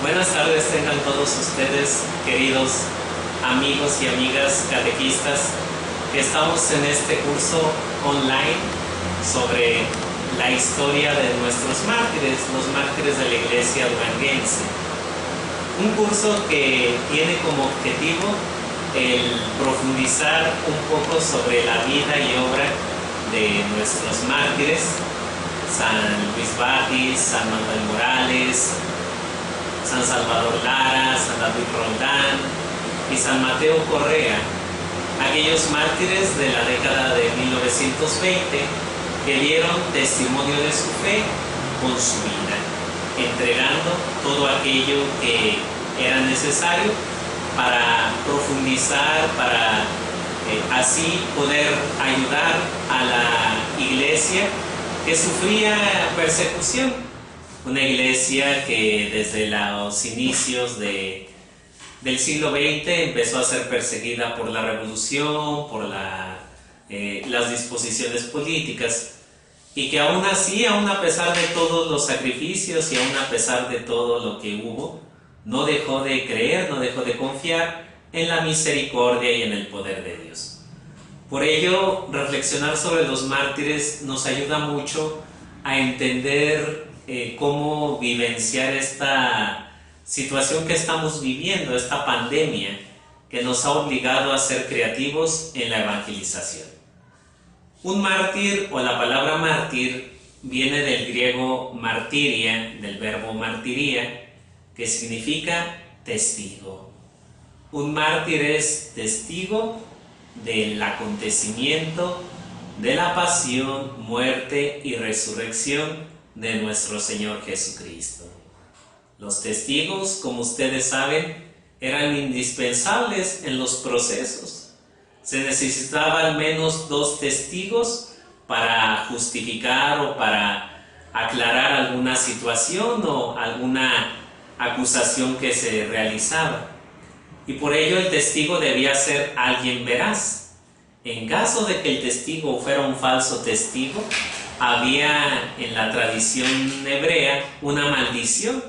Buenas tardes tengan todos ustedes, queridos amigos y amigas catequistas, que estamos en este curso online sobre la historia de nuestros mártires, los mártires de la Iglesia duranguense. Un curso que tiene como objetivo el profundizar un poco sobre la vida y obra de nuestros mártires, San Luis Batis, San Manuel Morales, San Salvador Lara, San David Roldán y San Mateo Correa, aquellos mártires de la década de 1920 que dieron testimonio de su fe con su vida, entregando todo aquello que era necesario para profundizar, para así poder ayudar a la iglesia que sufría persecución. Una iglesia que desde los inicios del siglo XX empezó a ser perseguida por la revolución, por las disposiciones políticas, y que aún así, aún a pesar de todos los sacrificios y aún a pesar de todo lo que hubo, no dejó de creer, no dejó de confiar en la misericordia y en el poder de Dios. Por ello, reflexionar sobre los mártires nos ayuda mucho a entender cómo vivenciar esta situación que estamos viviendo, esta pandemia que nos ha obligado a ser creativos en la evangelización. Un mártir, o la palabra mártir, viene del griego martiria, del verbo martiría, que significa testigo. Un mártir es testigo del acontecimiento de la pasión, muerte y resurrección de nuestro Señor Jesucristo. Los testigos, como ustedes saben, eran indispensables en los procesos. Se necesitaba al menos 2 testigos para justificar o para aclarar alguna situación o alguna acusación que se realizaba. Y por ello el testigo debía ser alguien veraz. En caso de que el testigo fuera un falso testigo, había en la tradición hebrea una maldición,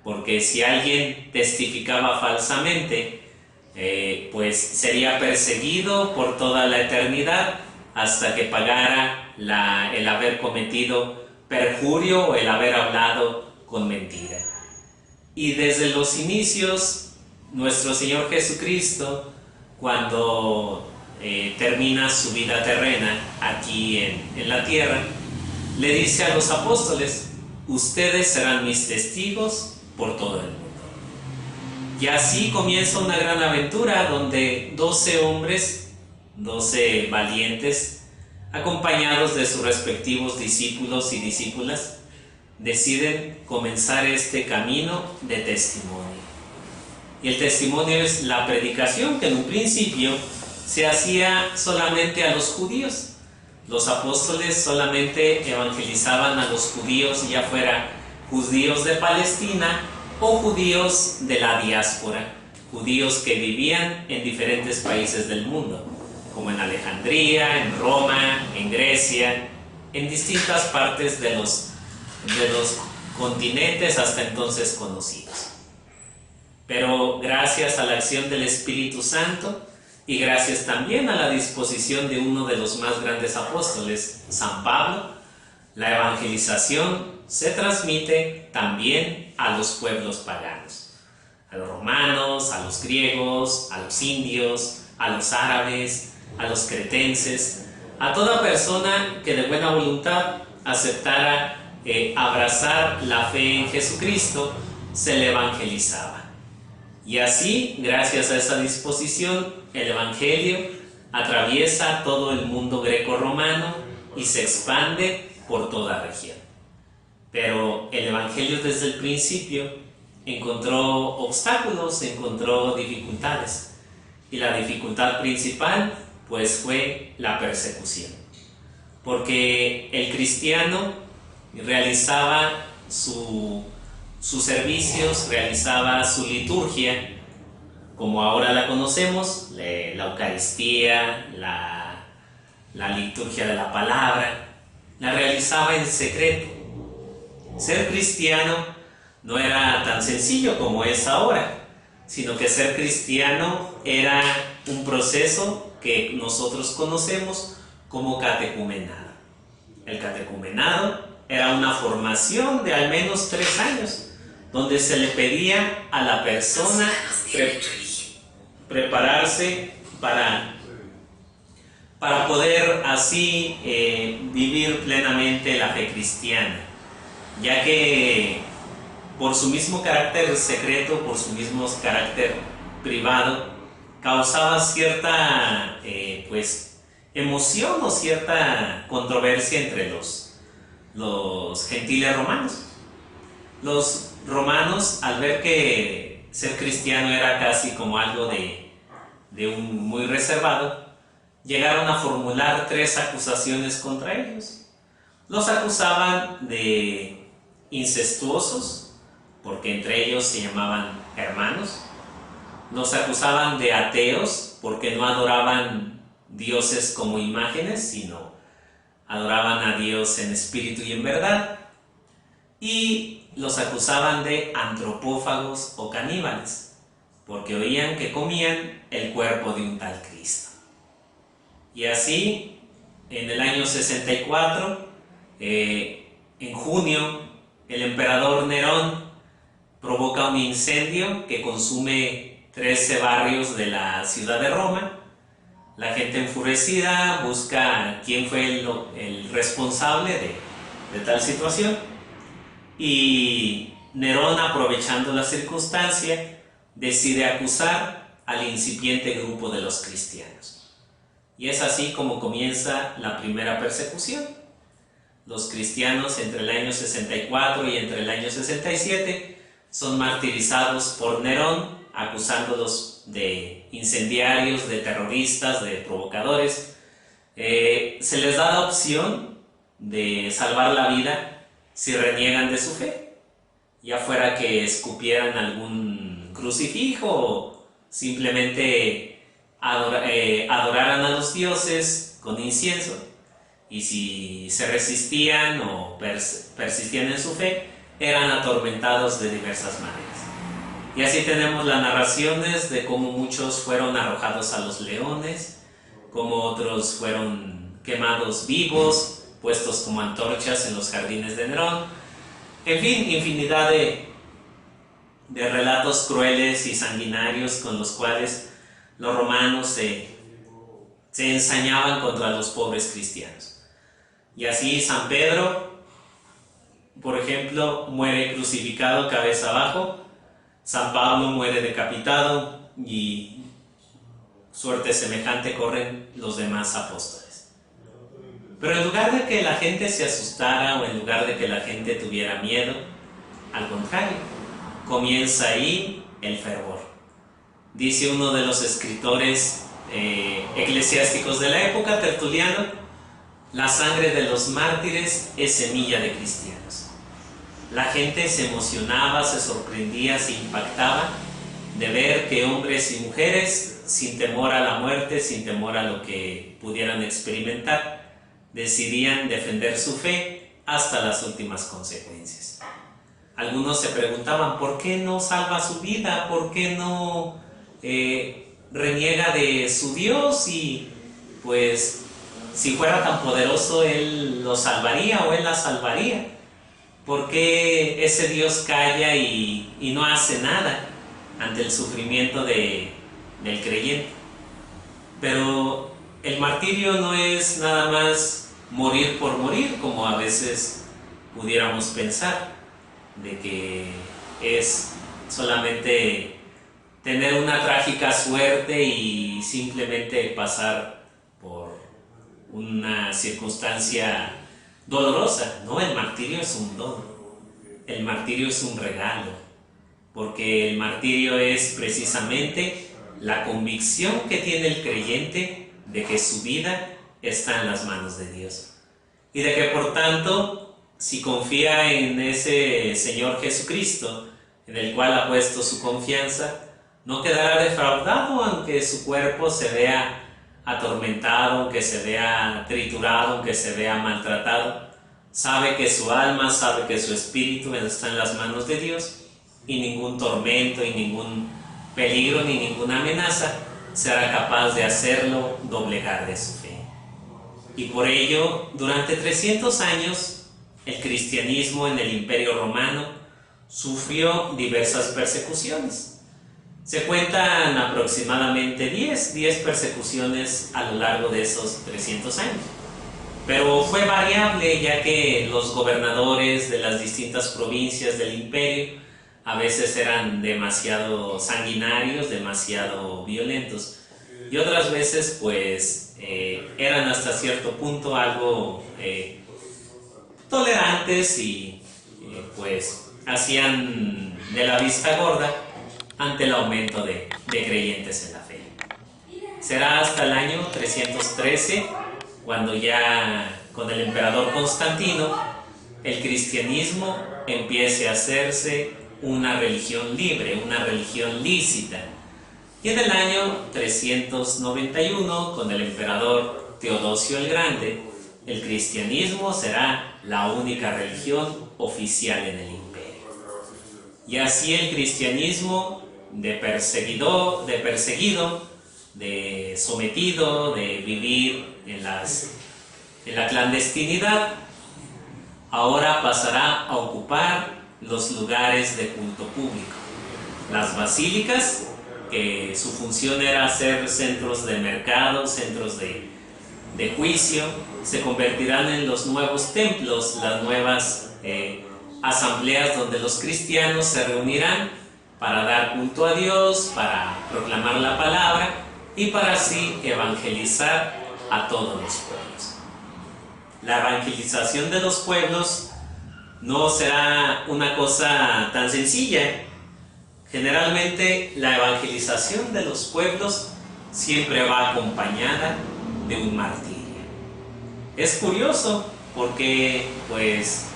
porque si alguien testificaba falsamente, pues sería perseguido por toda la eternidad hasta que pagara el haber cometido perjurio o el haber hablado con mentira. Y desde los inicios, nuestro Señor Jesucristo, cuando termina su vida terrena aquí en la tierra, le dice a los apóstoles: ustedes serán mis testigos por todo el mundo. Y así comienza una gran aventura donde 12 hombres, 12 valientes, acompañados de sus respectivos discípulos y discípulas, deciden comenzar este camino de testimonio. Y el testimonio es la predicación, que en un principio se hacía solamente a los judíos. Los apóstoles solamente evangelizaban a los judíos, ya fuera judíos de Palestina o judíos de la diáspora, judíos que vivían en diferentes países del mundo, como en Alejandría, en Roma, en Grecia, en distintas partes de los continentes hasta entonces conocidos. Pero gracias a la acción del Espíritu Santo y gracias también a la disposición de uno de los más grandes apóstoles, San Pablo, la evangelización se transmite también a los pueblos paganos, a los romanos, a los griegos, a los indios, a los árabes, a los cretenses, a toda persona que de buena voluntad aceptara abrazar la fe en Jesucristo, se le evangelizaba. Y así, gracias a esa disposición, el Evangelio atraviesa todo el mundo greco-romano y se expande por toda región. Pero el Evangelio desde el principio encontró obstáculos, encontró dificultades. Y la dificultad principal, pues, fue la persecución. Porque el cristiano realizaba sus servicios, realizaba su liturgia, como ahora la conocemos, la Eucaristía, la liturgia de la palabra, la realizaba en secreto. Ser cristiano no era tan sencillo como es ahora, sino que ser cristiano era un proceso que nosotros conocemos como catecumenado. El catecumenado era una formación de al menos 3 años, donde se le pedía a la persona prepararse para poder así vivir plenamente la fe cristiana, ya que por su mismo carácter secreto, por su mismo carácter privado, causaba cierta emoción o cierta controversia entre los gentiles romanos. Los romanos, al ver que ser cristiano era casi como algo de un muy reservado, llegaron a formular 3 acusaciones contra ellos. Los acusaban de incestuosos, porque entre ellos se llamaban hermanos. Los acusaban de ateos, porque no adoraban dioses como imágenes, sino adoraban a Dios en espíritu y en verdad. Y los acusaban de antropófagos o caníbales, porque oían que comían el cuerpo de un tal Cristo. Y así, en el año 64, en junio, el emperador Nerón provoca un incendio que consume 13 barrios de la ciudad de Roma. La gente enfurecida busca quién fue el responsable de tal situación. Y Nerón, aprovechando la circunstancia, decide acusar al incipiente grupo de los cristianos. Y es así como comienza la primera persecución. Los cristianos entre el año 64 y entre el año 67 son martirizados por Nerón, acusándolos de incendiarios, de terroristas, de provocadores. Se les da la opción de salvar la vida si reniegan de su fe, ya fuera que escupieran algún crucifijo o simplemente adoraran a los dioses con incienso. Y si se resistían o persistían en su fe, eran atormentados de diversas maneras. Y así tenemos las narraciones de cómo muchos fueron arrojados a los leones, cómo otros fueron quemados vivos, puestos como antorchas en los jardines de Nerón. En fin, infinidad de relatos crueles y sanguinarios con los cuales los romanos se ensañaban contra los pobres cristianos. Y así San Pedro, por ejemplo, muere crucificado cabeza abajo. San Pablo muere decapitado, y suerte semejante corren los demás apóstoles. Pero en lugar de que la gente se asustara o en lugar de que la gente tuviera miedo, al contrario, comienza ahí el fervor. Dice uno de los escritores eclesiásticos de la época, Tertuliano: la sangre de los mártires es semilla de cristianos. La gente se emocionaba, se sorprendía, se impactaba de ver que hombres y mujeres, sin temor a la muerte, sin temor a lo que pudieran experimentar, decidían defender su fe hasta las últimas consecuencias. Algunos se preguntaban, ¿por qué no salva su vida? ¿Por qué no reniega de su Dios? Y pues, si fuera tan poderoso, Él lo salvaría o Él la salvaría. ¿Por qué ese Dios calla y no hace nada ante el sufrimiento del creyente? Pero el martirio no es nada más morir por morir, como a veces pudiéramos pensar, de que es solamente tener una trágica suerte y simplemente pasar por una circunstancia dolorosa. No, el martirio es un don, el martirio es un regalo, porque el martirio es precisamente la convicción que tiene el creyente de que su vida está en las manos de Dios, y de que por tanto, si confía en ese Señor Jesucristo, en el cual ha puesto su confianza, no quedará defraudado, aunque su cuerpo se vea atormentado, aunque se vea triturado, aunque se vea maltratado, Sabe que su alma, sabe que su espíritu está en las manos de Dios y ningún tormento y ningún peligro ni ninguna amenaza será capaz de hacerlo doblegar de su fe. Y por ello, durante 300 años, el cristianismo en el Imperio Romano sufrió diversas persecuciones. Se cuentan aproximadamente 10 persecuciones a lo largo de esos 300 años. Pero fue variable, ya que los gobernadores de las distintas provincias del imperio a veces eran demasiado sanguinarios, demasiado violentos, y otras veces pues eran hasta cierto punto algo tolerantes y pues hacían de la vista gorda ante el aumento de creyentes en la fe. Será hasta el año 313 cuando ya con el emperador Constantino el cristianismo empiece a hacerse una religión libre, una religión lícita. Y en el año 391, con el emperador Teodosio el Grande, el cristianismo será la única religión oficial en el imperio. Y así el cristianismo de perseguido, de sometido, de vivir en la clandestinidad, ahora pasará a ocupar los lugares de culto público. Las basílicas, que su función era ser centros de mercado, centros de juicio, se convertirán en los nuevos templos, las nuevas asambleas donde los cristianos se reunirán para dar culto a Dios, para proclamar la palabra y para así evangelizar a todos los pueblos. La evangelización de los pueblos no será una cosa tan sencilla. Generalmente la evangelización de los pueblos siempre va acompañada de un martirio. Es curioso porque pues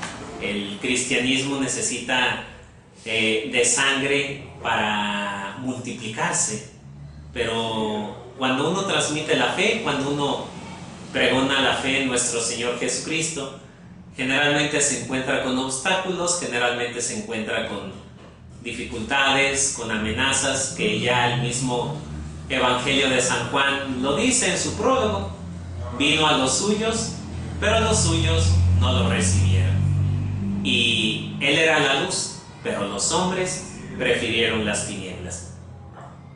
el cristianismo necesita de sangre para multiplicarse, pero cuando uno transmite la fe, cuando uno pregona la fe en nuestro Señor Jesucristo, generalmente se encuentra con obstáculos, generalmente se encuentra con dificultades, con amenazas, que ya el mismo Evangelio de San Juan lo dice en su prólogo. Vino a los suyos, pero los suyos no lo recibieron. Y él era la luz, pero los hombres prefirieron las tinieblas.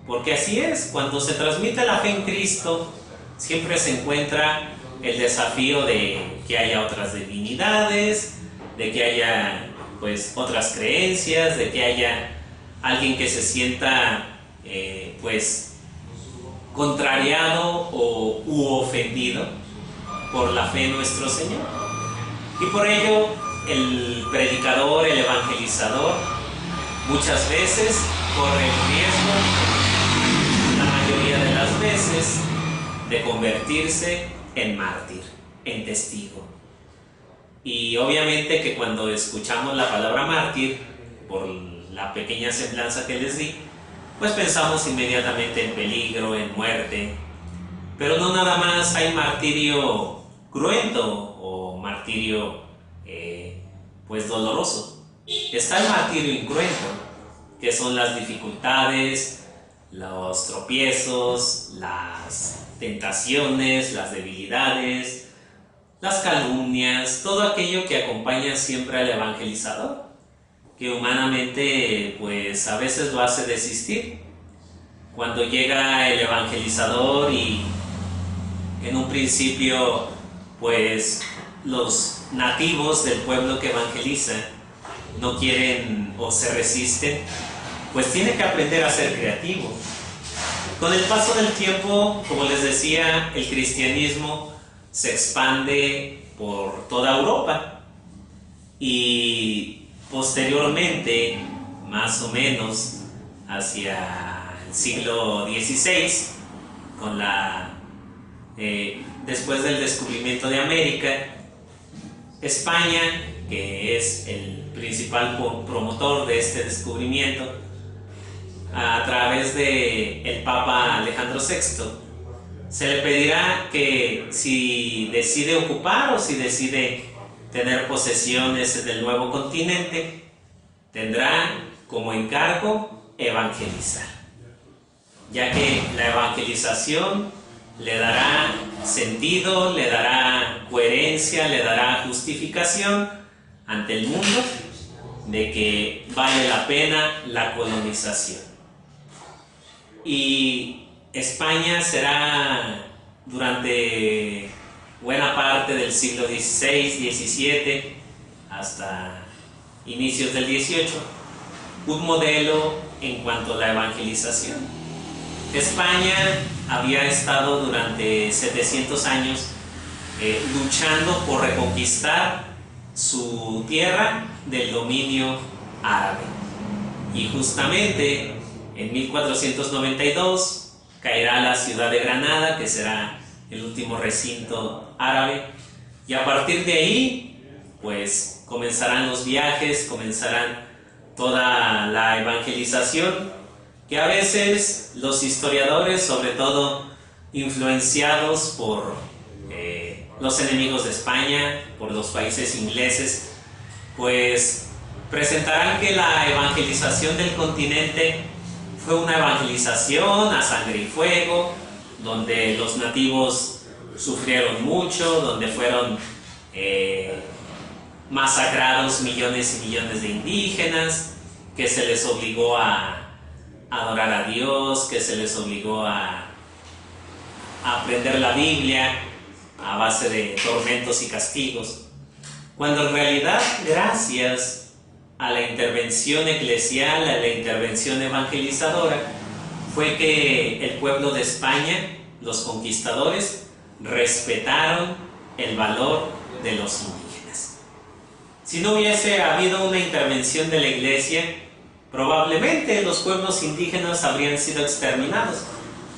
Porque así es, cuando se transmite la fe en Cristo, siempre se encuentra el desafío de que haya otras divinidades, de que haya pues otras creencias, de que haya alguien que se sienta pues contrariado u ofendido por la fe en nuestro Señor. Y por ello el predicador, el evangelizador, muchas veces corre el riesgo, la mayoría de las veces, de convertirse en mártir, en testigo. Y obviamente que cuando escuchamos la palabra mártir, por la pequeña semblanza que les di, pues pensamos inmediatamente en peligro, en muerte. Pero no nada más hay martirio cruento o martirio pues doloroso. Está el martirio incruento, que son las dificultades, los tropiezos, las tentaciones, las debilidades, las calumnias, todo aquello que acompaña siempre al evangelizador, que humanamente pues a veces lo hace desistir. Cuando llega el evangelizador y en un principio pues los nativos del pueblo que evangeliza no quieren o se resisten, pues tiene que aprender a ser creativo. Con el paso del tiempo, como les decía, el cristianismo se expande por toda Europa y posteriormente, más o menos hacia el siglo XVI, con después del descubrimiento de América, España, que es el principal promotor de este descubrimiento, a través del Papa Alejandro VI, se le pedirá que si decide ocupar o si decide tener posesiones del nuevo continente, tendrá como encargo evangelizar, ya que la evangelización le dará sentido, le dará coherencia, le dará justificación ante el mundo de que vale la pena la colonización. Y España será durante buena parte del siglo XVI, XVII, hasta inicios del XVIII, un modelo en cuanto a la evangelización. España había estado durante 700 años luchando por reconquistar su tierra del dominio árabe. Y justamente en 1492 caerá la ciudad de Granada, que será el último recinto árabe, y a partir de ahí pues comenzarán los viajes, comenzarán toda la evangelización, que a veces los historiadores, sobre todo influenciados por los enemigos de España, por los países ingleses, pues presentarán que la evangelización del continente fue una evangelización a sangre y fuego, donde los nativos sufrieron mucho, donde fueron masacrados millones y millones de indígenas, que se les obligó a adorar a Dios, que se les obligó a aprender la Biblia a base de tormentos y castigos, cuando en realidad, gracias a la intervención eclesial, a la intervención evangelizadora, fue que el pueblo de España, los conquistadores, respetaron el valor de los indígenas. Si no hubiese habido una intervención de la Iglesia, probablemente los pueblos indígenas habrían sido exterminados,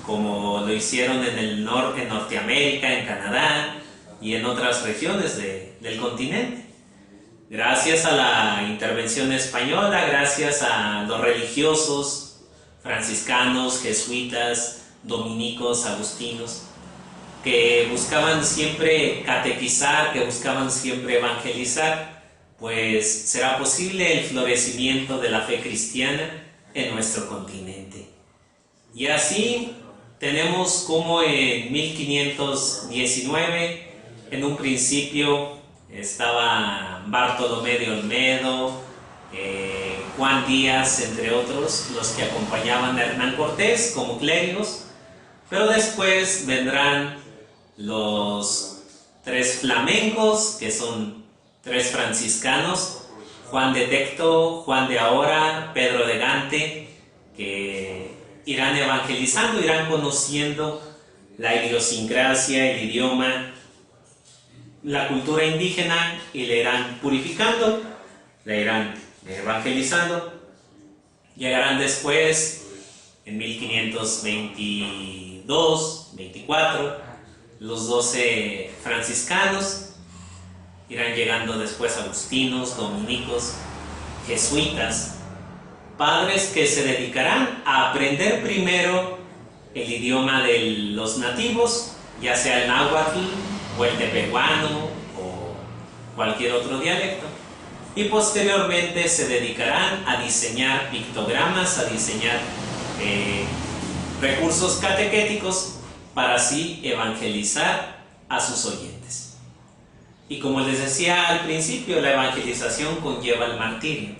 como lo hicieron en Norteamérica, en Canadá y en otras regiones del continente. Gracias a la intervención española, gracias a los religiosos franciscanos, jesuitas, dominicos, agustinos, que buscaban siempre catequizar, que buscaban siempre evangelizar, pues será posible el florecimiento de la fe cristiana en nuestro continente. Y así tenemos como en 1519, en un principio estaba Bartolomé de Olmedo, Juan Díaz, entre otros, los que acompañaban a Hernán Cortés como clérigos, pero después vendrán los tres flamencos, que son tres franciscanos, Juan de Tecto, Juan de Ahora, Pedro de Gante, que irán evangelizando, irán conociendo la idiosincrasia, el idioma, la cultura indígena, y le irán purificando, le irán evangelizando. Llegarán después, en 1522-24, los 12 franciscanos, irán llegando después agustinos, dominicos, jesuitas, padres que se dedicarán a aprender primero el idioma de los nativos, ya sea el náhuatl o el tepehuano o cualquier otro dialecto, y posteriormente se dedicarán a diseñar pictogramas, a diseñar recursos catequéticos para así evangelizar a sus oyentes. Y como les decía al principio, la evangelización conlleva el martirio.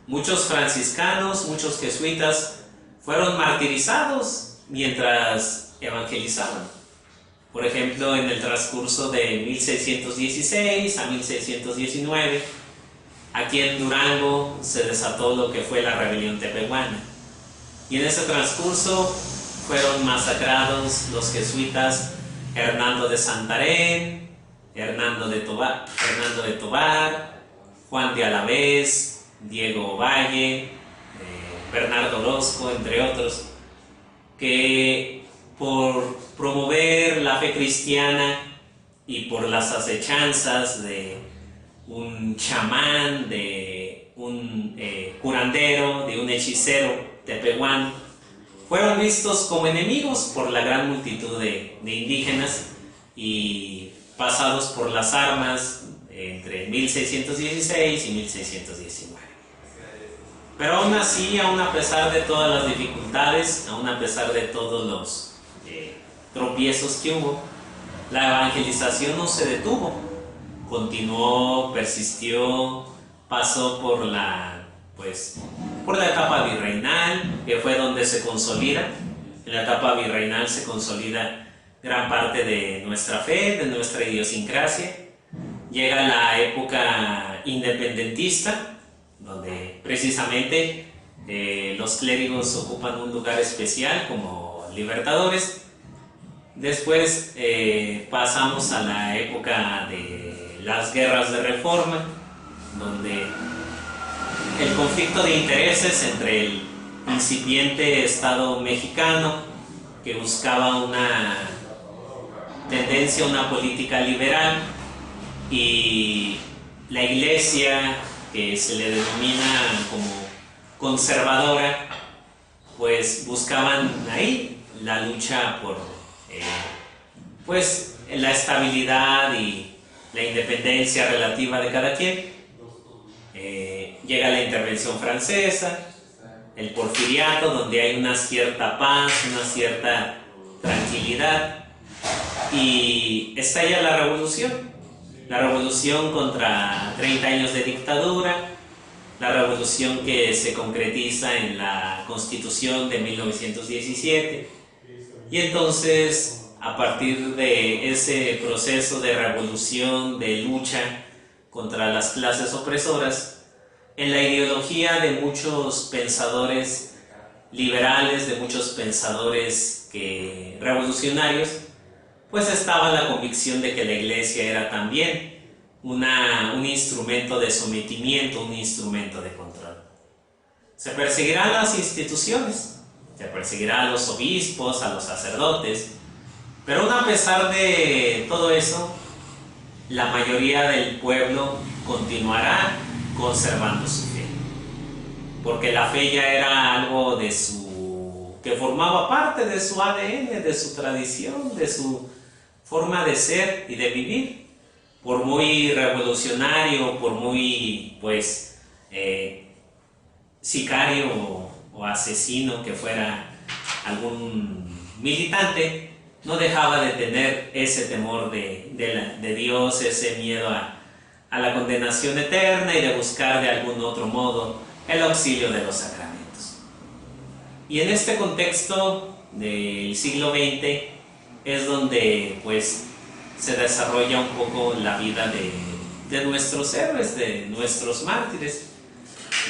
Muchos franciscanos, muchos jesuitas fueron martirizados mientras evangelizaban. Por ejemplo, en el transcurso de 1616 a 1619, aquí en Durango se desató lo que fue la rebelión tepehuana. Y en ese transcurso fueron masacrados los jesuitas Hernando de Santarén, Hernando de Tobar, Juan de Alavés, Diego Valle, Bernardo Orozco, entre otros, que por promover la fe cristiana y por las acechanzas de un chamán, de un curandero, de un hechicero tepehuano, fueron vistos como enemigos por la gran multitud de indígenas y pasados por las armas, entre 1616 y 1619. Pero aún así, aún a pesar de todas las dificultades, aún a pesar de todos los tropiezos que hubo, la evangelización no se detuvo, continuó, persistió, pasó por la etapa virreinal, que fue donde se consolida. En la etapa virreinal se consolida gran parte de nuestra fe, de nuestra idiosincrasia. Llega la época independentista, donde precisamente los clérigos ocupan un lugar especial como libertadores. Después pasamos a la época de las guerras de reforma, donde el conflicto de intereses entre el incipiente Estado mexicano, que buscaba una tendencia, una política liberal, y la Iglesia, que se le denomina como conservadora, pues buscaban ahí la lucha por la estabilidad y la independencia relativa de cada quien. Llega la intervención francesa, el porfiriato, donde hay una cierta paz, una cierta tranquilidad, y estalla la revolución contra 30 años de dictadura, la revolución que se concretiza en la Constitución de 1917. Y entonces, a partir de ese proceso de revolución, de lucha contra las clases opresoras, en la ideología de muchos pensadores liberales, de muchos pensadores revolucionarios, pues estaba la convicción de que la Iglesia era también un instrumento de sometimiento, un instrumento de control. Se perseguirán las instituciones, se perseguirá a los obispos, a los sacerdotes, pero aún a pesar de todo eso, la mayoría del pueblo continuará conservando su fe, porque la fe ya era algo que formaba parte de su ADN, de su tradición, de su forma de ser y de vivir. Por muy revolucionario, por muy sicario o asesino que fuera algún militante, no dejaba de tener ese temor de Dios, ese miedo a la condenación eterna, y de buscar de algún otro modo el auxilio de los sacramentos. Y en este contexto del siglo XX es donde se desarrolla un poco la vida de nuestros héroes, de nuestros mártires,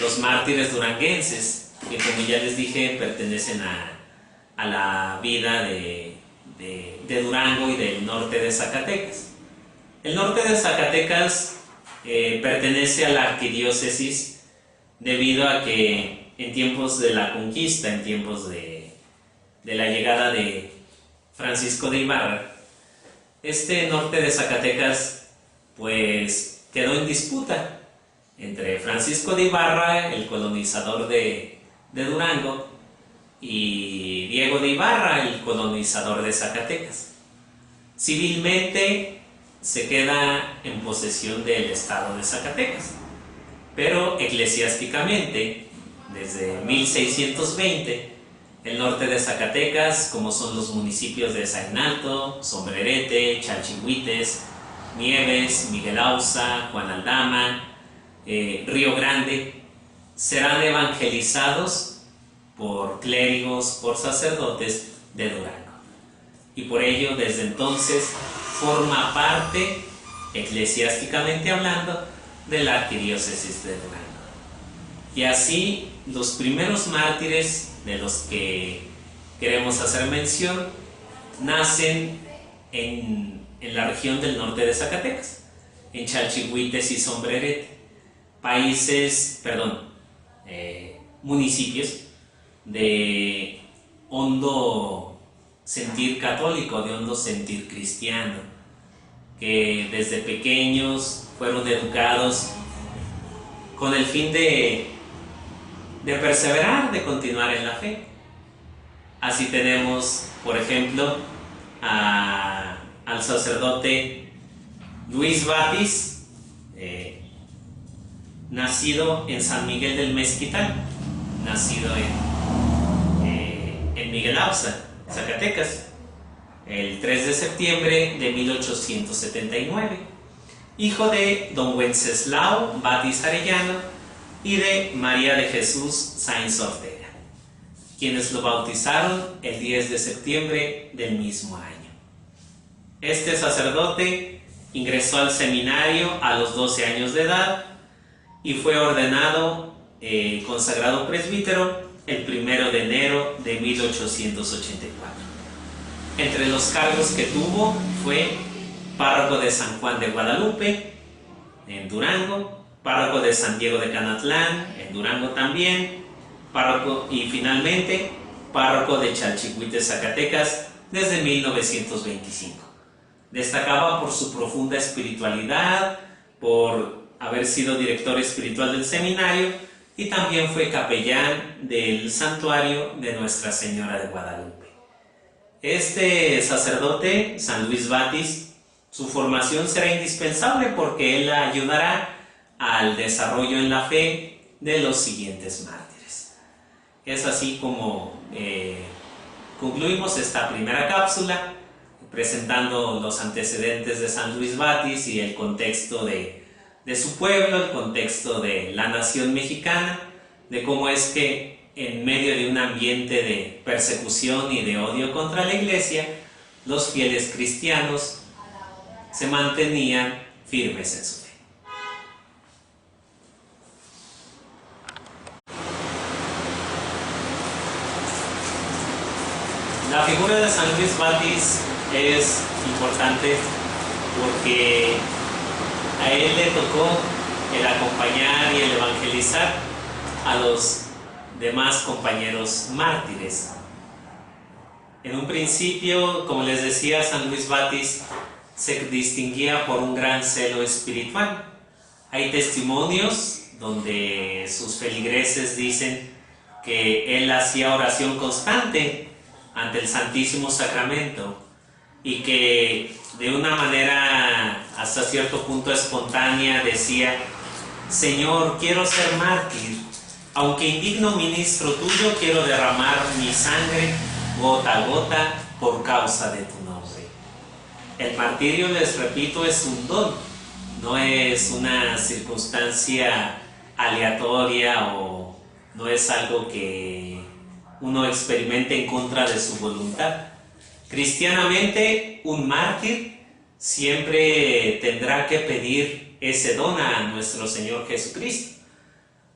los mártires duranguenses, que, como ya les dije, pertenecen a la vida de Durango y del norte de Zacatecas. El norte de Zacatecas pertenece a la arquidiócesis debido a que en tiempos de la conquista, en tiempos de la llegada de Francisco de Ibarra, este norte de Zacatecas quedó en disputa entre Francisco de Ibarra, el colonizador de Durango, y Diego de Ibarra, el colonizador de Zacatecas. Civilmente se queda en posesión del estado de Zacatecas, pero eclesiásticamente, desde 1620, el norte de Zacatecas, como son los municipios de Zainalto, Sombrerete, Chalchihuites, Nieves, Miguel Auza, Juan Aldama, Río Grande, serán evangelizados por clérigos, por sacerdotes de Durango. Y por ello, desde entonces, forma parte, eclesiásticamente hablando, de la arquidiócesis de Durango. Y así, los primeros mártires de los que queremos hacer mención nacen en la región del norte de Zacatecas, en Chalchihuites y Sombrerete, municipios de hondo sentir católico, de hondo sentir cristiano, que desde pequeños fueron educados con el fin de perseverar, de continuar en la fe. Así tenemos, por ejemplo, al sacerdote Luis Batis, nacido en San Miguel del Mezquital, nacido en Miguel Auza, Zacatecas, el 3 de septiembre de 1879, hijo de don Wenceslao Batis Arellano y de María de Jesús Sáenz Ortega, quienes lo bautizaron el 10 de septiembre del mismo año. Este sacerdote ingresó al seminario a los 12 años de edad y fue ordenado consagrado presbítero el 1 de enero de 1884. Entre los cargos que tuvo fue párroco de San Juan de Guadalupe, en Durango, párroco de San Diego de Canatlán, en Durango también, párroco y finalmente párroco de Chalchihuite, Zacatecas, desde 1925. Destacaba por su profunda espiritualidad, por haber sido director espiritual del seminario y también fue capellán del santuario de Nuestra Señora de Guadalupe. Este sacerdote, San Luis Batis, su formación será indispensable porque él ayudará al desarrollo en la fe de los siguientes mártires. Es así como concluimos esta primera cápsula, presentando los antecedentes de San Luis Batis y el contexto de su pueblo, el contexto de la nación mexicana, de cómo es que en medio de un ambiente de persecución y de odio contra la iglesia, los fieles cristianos se mantenían firmes en su fe. La figura de San Luis Batis es importante porque a él le tocó el acompañar y el evangelizar a los demás compañeros mártires. En un principio, como les decía, San Luis Batis se distinguía por un gran celo espiritual. Hay testimonios donde sus feligreses dicen que él hacía oración constante ante el Santísimo Sacramento y que de una manera hasta cierto punto espontánea decía: Señor, quiero ser mártir, aunque indigno ministro tuyo, quiero derramar mi sangre gota a gota por causa de tu nombre. El martirio, les repito, es un don, no es una circunstancia aleatoria o no es algo que uno experimente en contra de su voluntad. Cristianamente, un mártir siempre tendrá que pedir ese don a nuestro Señor Jesucristo.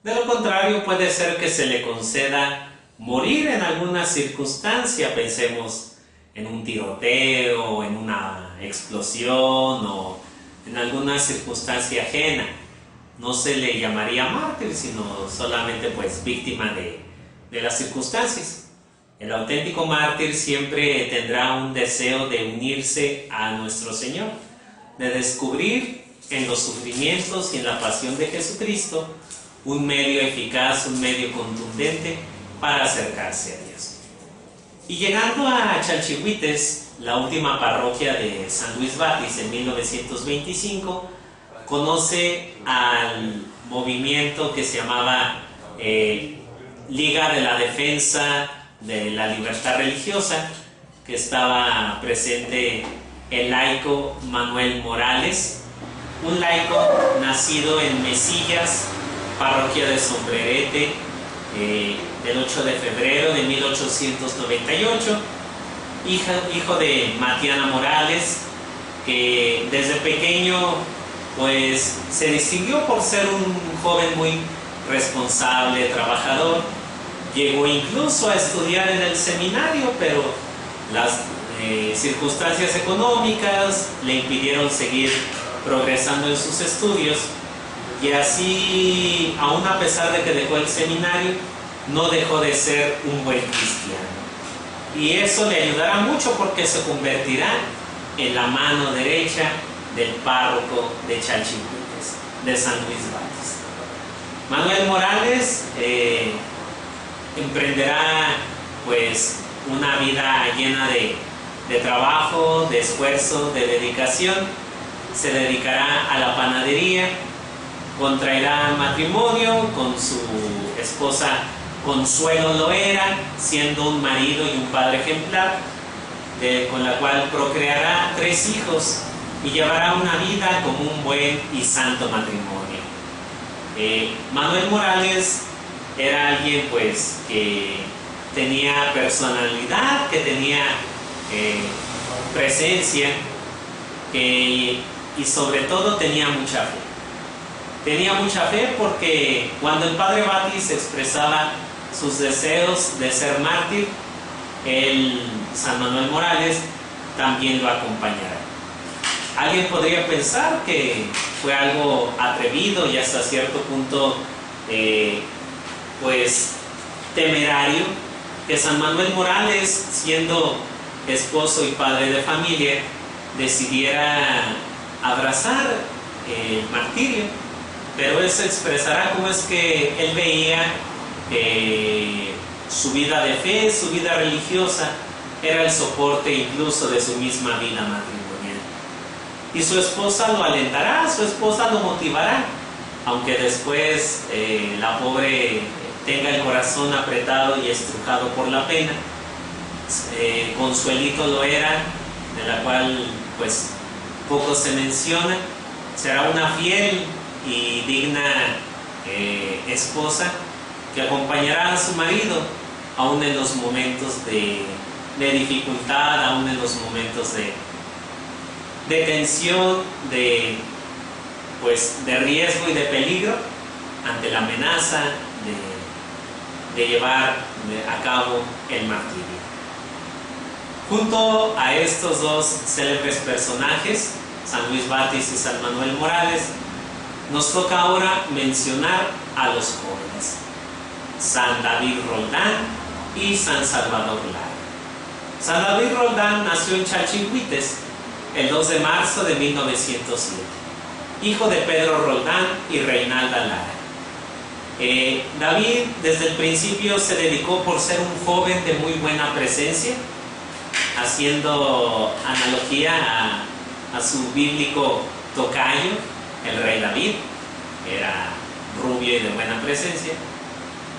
De lo contrario, puede ser que se le conceda morir en alguna circunstancia. Pensemos en un tiroteo, en una explosión o en alguna circunstancia ajena. No se le llamaría mártir, sino solamente pues víctima de las circunstancias. El auténtico mártir siempre tendrá un deseo de unirse a nuestro Señor, de descubrir en los sufrimientos y en la pasión de Jesucristo un medio eficaz, un medio contundente para acercarse a Dios. Y llegando a Chalchihuites, la última parroquia de San Luis Batis en 1925, conoce al movimiento que se llamaba Liga de la Defensa de la Libertad Religiosa, que estaba presente el laico Manuel Morales, un laico nacido en Mesillas, parroquia de Sombrerete, del 8 de febrero de 1898, hijo de Matiana Morales, que desde pequeño pues se distinguió por ser un joven muy responsable, trabajador. Llegó incluso a estudiar en el seminario, pero las circunstancias económicas le impidieron seguir progresando en sus estudios, y así, aún a pesar de que dejó el seminario, no dejó de ser un buen cristiano. Y eso le ayudará mucho porque se convertirá en la mano derecha del párroco de Chalchihuites, de San Luis Batis. Manuel Morales emprenderá pues una vida llena de trabajo, de esfuerzo, de dedicación. Se dedicará a la panadería contraerá matrimonio con su esposa Consuelo Loera, siendo un marido y un padre ejemplar, con la cual procreará 3 hijos y llevará una vida como un buen y santo matrimonio. Manuel Morales era alguien pues que tenía personalidad, que tenía presencia, y sobre todo tenía mucha fe. Tenía mucha fe porque cuando el padre Batis expresaba sus deseos de ser mártir, San Manuel Morales también lo acompañará. Alguien podría pensar que fue algo atrevido y hasta cierto punto pues temerario que San Manuel Morales, siendo esposo y padre de familia, decidiera abrazar el martirio, pero él se expresará cómo es que él veía su vida de fe, su vida religiosa era el soporte incluso de su misma vida matrimonial. Y su esposa lo alentará, su esposa lo motivará, aunque después la pobre tenga el corazón apretado y estrujado por la pena. Consuelito Loera, de la cual pues poco se menciona, será una fiel y digna esposa que acompañará a su marido aún en los momentos de dificultad, aún en los momentos de tensión, de riesgo y de peligro, ante la amenaza de llevar a cabo el martirio. Junto a estos 2 célebres personajes, San Luis Batis y San Manuel Morales, nos toca ahora mencionar a los jóvenes, San David Roldán y San Salvador Lara. San David Roldán nació en Chalchihuites el 2 de marzo de 1907, hijo de Pedro Roldán y Reinalda Lara. David desde el principio se dedicó por ser un joven de muy buena presencia, haciendo analogía a su bíblico tocayo, el rey David, que era rubio y de buena presencia.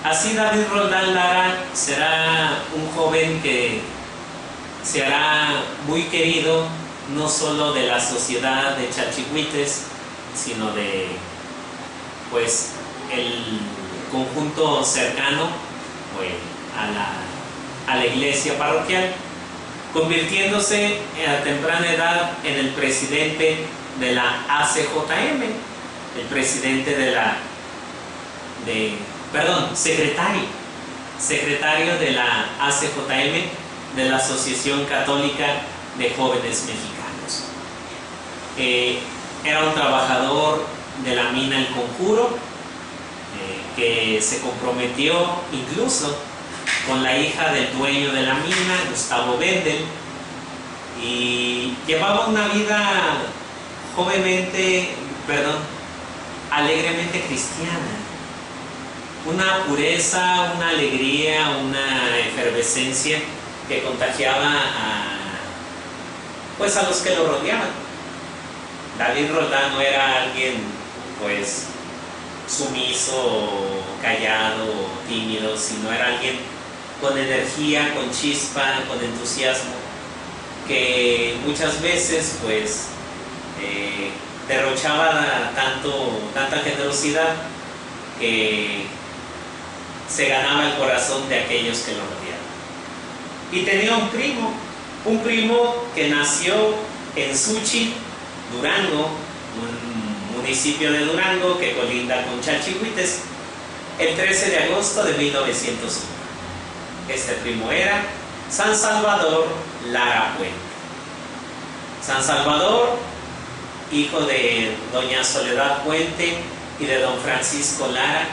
Así David Roldán Lara será un joven que se hará muy querido no solo de la sociedad de Chalchihuites, sino de pues el conjunto cercano a la iglesia parroquial, convirtiéndose a temprana edad en el presidente de la ACJM, el presidente secretario de la ACJM, de la Asociación Católica de Jóvenes Mexicanos. Era un trabajador de la mina El Conjuro, que se comprometió incluso con la hija del dueño de la mina, Gustavo Bendel, y llevaba una vida alegremente cristiana, una pureza, una alegría, una efervescencia que contagiaba a los que lo rodeaban. David Roldán no era alguien pues sumiso, callado, tímido, sino era alguien con energía, con chispa, con entusiasmo, que muchas veces pues derrochaba tanta generosidad que se ganaba el corazón de aquellos que lo rodeaban. Y tenía un primo que nació en Suchi, Durango, un municipio de Durango que colinda con Chalchihuites, el 13 de agosto de 1901. Este primo era San Salvador Lara Puente. San Salvador, hijo de doña Soledad Puente y de don Francisco Lara,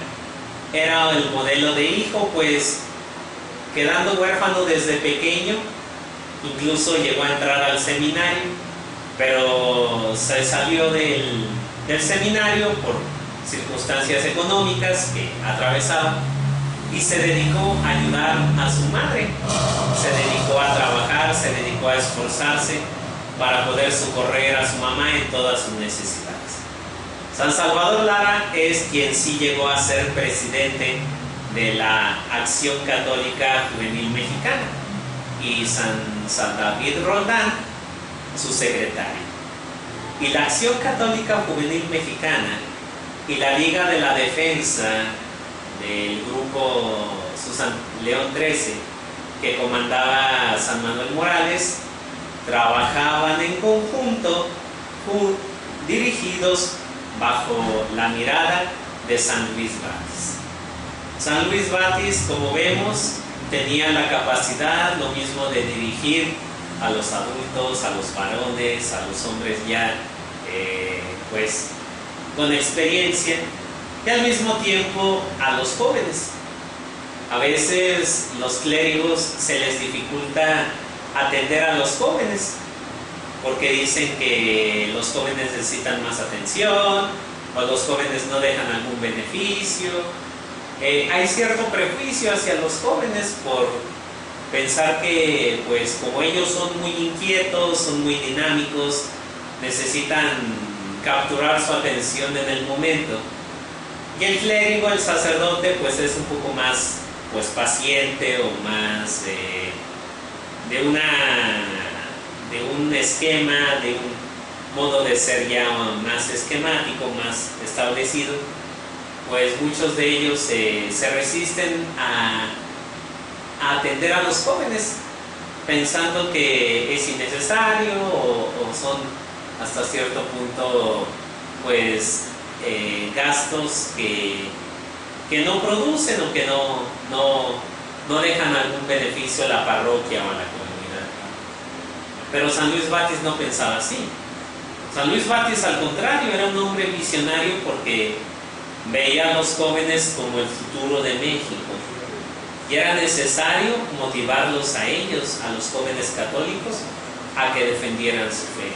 era el modelo de hijo, pues quedando huérfano desde pequeño, incluso llegó a entrar al seminario, pero se salió del seminario por circunstancias económicas que atravesaba y se dedicó a ayudar a su madre. Se dedicó a trabajar, se dedicó a esforzarse para poder socorrer a su mamá en todas sus necesidades. San Salvador Lara es quien sí llegó a ser presidente de la Acción Católica Juvenil Mexicana y San David Roldán, su secretario. Y la Acción Católica Juvenil Mexicana y la Liga de la Defensa del grupo Susan León 13, que comandaba San Manuel Morales, trabajaban en conjunto, dirigidos bajo la mirada de San Luis Batis. San Luis Batis, como vemos, tenía la capacidad, lo mismo, de dirigir a los adultos, a los varones, a los hombres ya pues con experiencia, y al mismo tiempo a los jóvenes. A veces los clérigos se les dificulta atender a los jóvenes porque dicen que los jóvenes necesitan más atención o los jóvenes no dejan algún beneficio. Hay cierto prejuicio hacia los jóvenes por pensar que, pues, como ellos son muy inquietos, son muy dinámicos, necesitan capturar su atención en el momento. Y el clérigo, el sacerdote, pues es un poco más, pues, paciente o más de un esquema, de un modo de ser ya más esquemático, más establecido. Pues muchos de ellos se resisten a atender a los jóvenes, pensando que es innecesario o son hasta cierto punto, pues, gastos que no producen o que no dejan algún beneficio a la parroquia o a la comunidad. Pero San Luis Batis no pensaba así. San Luis Batis, al contrario, era un hombre visionario porque veía a los jóvenes como el futuro de México. Y era necesario motivarlos a ellos, a los jóvenes católicos, a que defendieran su fe.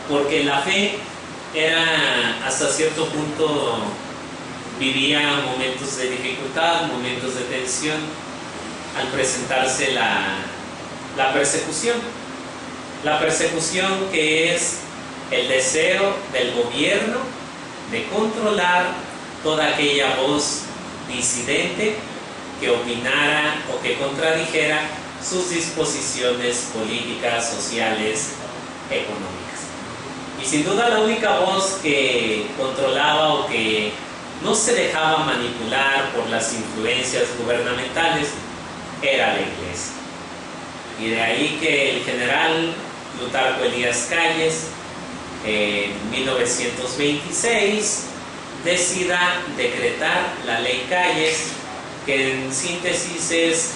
Porque la fe era, hasta cierto punto, vivía momentos de dificultad, momentos de tensión, al presentarse la persecución. La persecución, que es el deseo del gobierno de controlar toda aquella voz disidente que opinara o que contradijera sus disposiciones políticas, sociales, económicas. Y sin duda la única voz que controlaba o que no se dejaba manipular por las influencias gubernamentales era la Iglesia. Y de ahí que el general Plutarco Elías Calles, en 1926, decida decretar la Ley Calles, que en síntesis es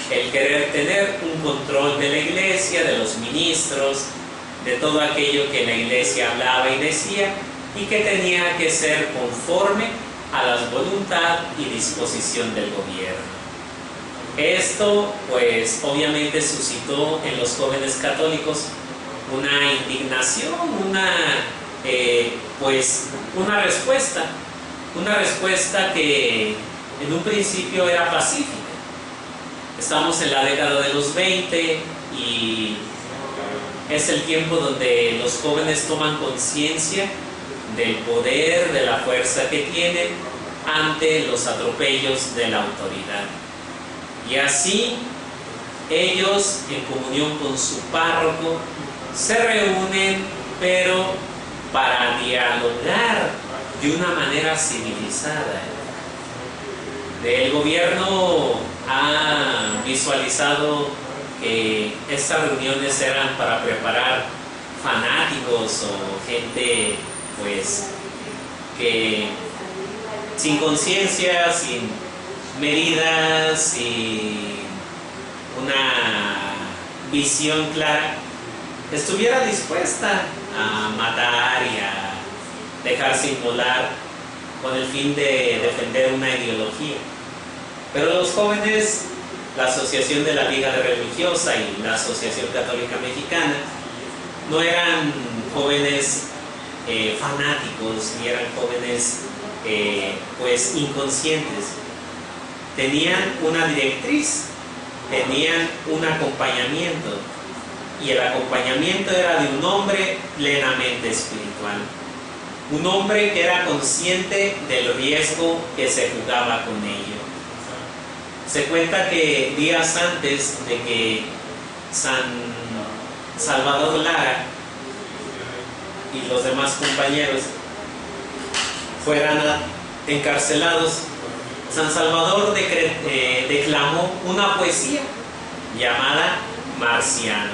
el querer tener un control de la Iglesia, de los ministros, de todo aquello que la Iglesia hablaba y decía, y que tenía que ser conforme a la voluntad y disposición del gobierno. Esto, pues, obviamente suscitó en los jóvenes católicos una indignación, una respuesta que en un principio era pacífica. Estamos en la década de los 20 y es el tiempo donde los jóvenes toman conciencia del poder, de la fuerza que tienen ante los atropellos de la autoridad. Y así ellos, en comunión con su párroco, se reúnen, pero para dialogar de una manera civilizada. El gobierno ha visualizado que estas reuniones eran para preparar fanáticos o gente, pues, que sin conciencia, sin medidas, sin una visión clara, estuviera dispuesta a matar y a dejarse inmolar con el fin de defender una ideología. Pero los jóvenes, la Asociación de la Liga de Religiosa y la Asociación Católica Mexicana, no eran jóvenes fanáticos, ni eran jóvenes pues inconscientes. Tenían una directriz, tenían un acompañamiento, y el acompañamiento era de un hombre plenamente espiritual, un hombre que era consciente del riesgo que se jugaba con ello. Se cuenta que días antes de que San Salvador Lara y los demás compañeros fueran encarcelados, San Salvador declamó una poesía llamada Marciano,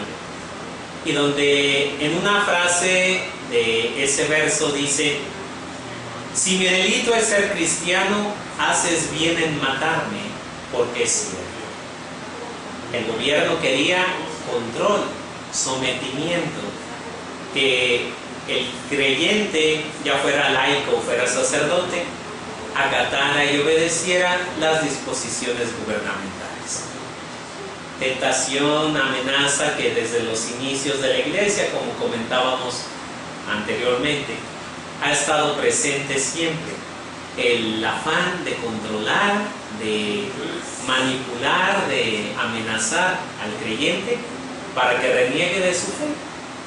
y donde en una frase de ese verso dice: si mi delito es ser cristiano, haces bien en matarme, porque es cierto. El gobierno quería control, sometimiento, que el creyente, ya fuera laico o fuera sacerdote, acatara y obedeciera las disposiciones gubernamentales. Tentación, amenaza que desde los inicios de la iglesia, como comentábamos anteriormente, ha estado presente siempre. El afán de controlar, de manipular, de amenazar al creyente para que reniegue de su fe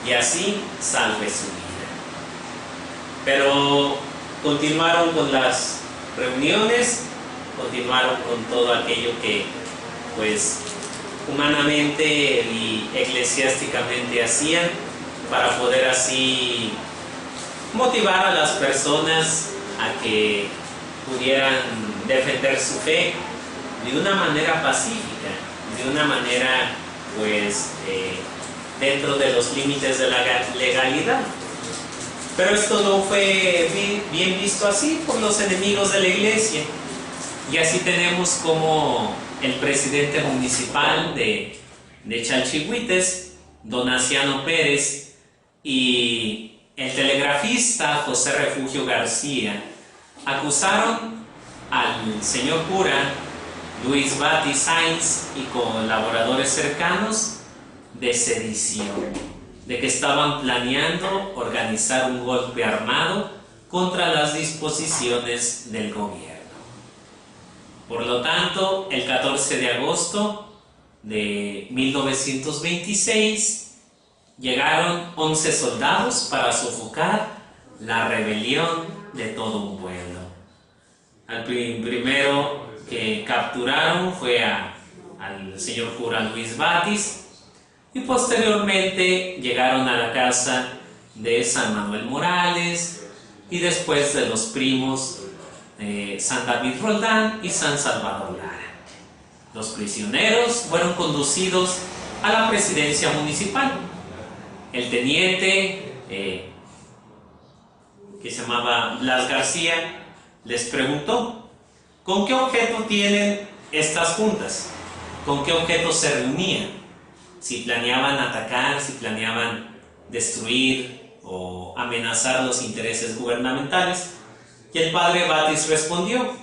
y así salve su vida. Pero continuaron con las reuniones, continuaron con todo aquello que pues humanamente y eclesiásticamente hacían para poder así motivar a las personas a que pudieran defender su fe de una manera pacífica, de una manera pues dentro de los límites de la legalidad. Pero esto no fue bien visto así por los enemigos de la iglesia, y así tenemos como el presidente municipal de Chalchihuites, don Asiano Pérez, y el telegrafista José Refugio García acusaron al señor cura Luis Batis Sainz y colaboradores cercanos de sedición, de que estaban planeando organizar un golpe armado contra las disposiciones del gobierno. Por lo tanto, el 14 de agosto de 1926 llegaron 11 soldados para sofocar la rebelión de todo un pueblo. Al primero que capturaron fue al señor cura Luis Batis, y posteriormente llegaron a la casa de San Manuel Morales y después de los primos San David Roldán y San Salvador Lara. Los prisioneros fueron conducidos a la presidencia municipal. El teniente, que se llamaba Blas García, les preguntó: ¿con qué objeto tienen estas juntas? ¿Con qué objeto se reunían? Si planeaban atacar, si planeaban destruir o amenazar los intereses gubernamentales. Y el padre Batis respondió: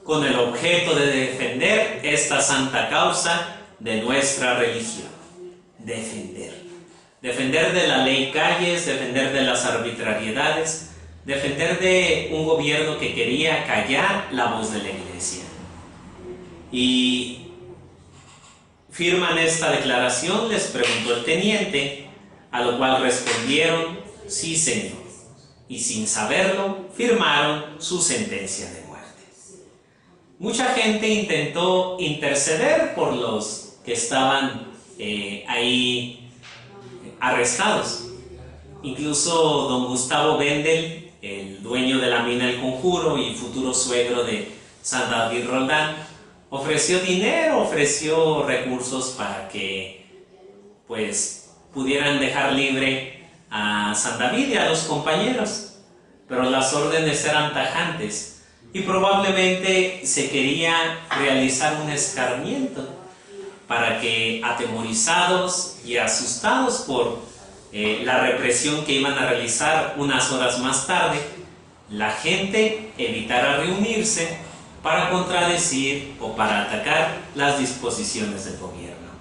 con el objeto de defender esta santa causa de nuestra religión. Defender de la ley Calles, defender de las arbitrariedades, defender de un gobierno que quería callar la voz de la iglesia. Y firman esta declaración, les preguntó el teniente, a lo cual respondieron: sí, señor. Y sin saberlo, firmaron su sentencia de muerte. Mucha gente intentó interceder por los que estaban ahí arrestados. Incluso don Gustavo Bendel, el dueño de la mina El Conjuro y futuro suegro de San David Roldán, ofreció dinero, ofreció recursos para que pues pudieran dejar libre a San David y a los compañeros, pero las órdenes eran tajantes y probablemente se quería realizar un escarmiento para que, atemorizados y asustados por la represión que iban a realizar unas horas más tarde, la gente evitara reunirse para contradecir o para atacar las disposiciones del gobierno.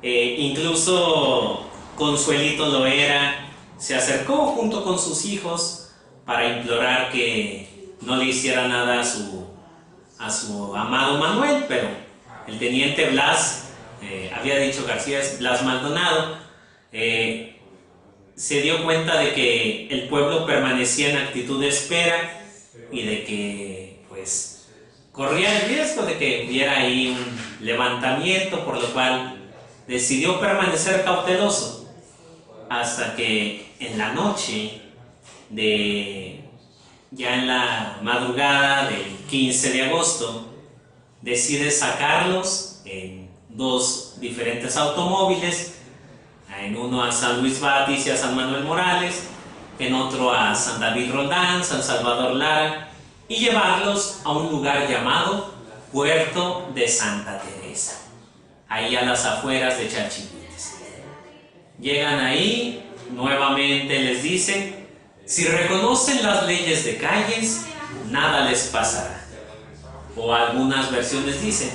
Incluso Consuelito Loera se acercó junto con sus hijos para implorar que no le hiciera nada a su amado Manuel, pero el teniente Blas, había dicho García, Blas Maldonado, se dio cuenta de que el pueblo permanecía en actitud de espera y de que pues corría el riesgo de que hubiera ahí un levantamiento, por lo cual decidió permanecer cauteloso hasta que en la noche ya en la madrugada del 15 de agosto, decide sacarlos en dos diferentes automóviles, en uno a San Luis Batis y a San Manuel Morales, en otro a San David Roldán, San Salvador Lara, y llevarlos a un lugar llamado Puerto de Santa Teresa, ahí a las afueras de Chalchihuites. Llegan ahí, nuevamente les dicen: si reconocen las leyes de calles, nada les pasará. O algunas versiones dicen: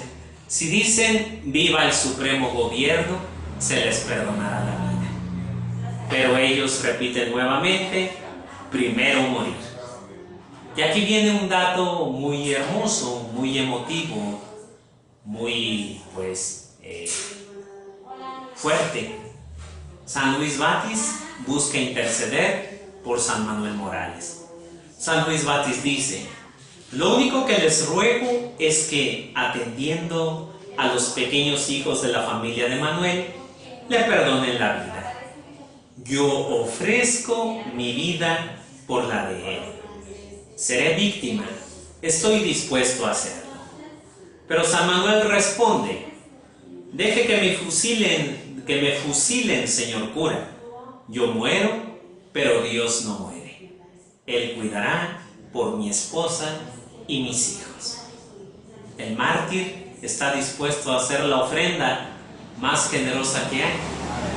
si dicen viva el supremo gobierno, se les perdonará la vida. Pero ellos repiten nuevamente: primero morir. Y aquí viene un dato muy hermoso, muy emotivo, muy fuerte. San Luis Batis busca interceder por San Manuel Morales. San Luis Batis dice: lo único que les ruego es que, atendiendo a los pequeños hijos de la familia de Manuel, le perdonen la vida. Yo ofrezco mi vida por la de él. Seré víctima, estoy dispuesto a hacerlo. Pero San Manuel responde: deje que me fusilen, señor cura. Yo muero, pero Dios no muere. Él cuidará por mi esposa y mis hijos. El mártir está dispuesto a hacer la ofrenda más generosa que hay,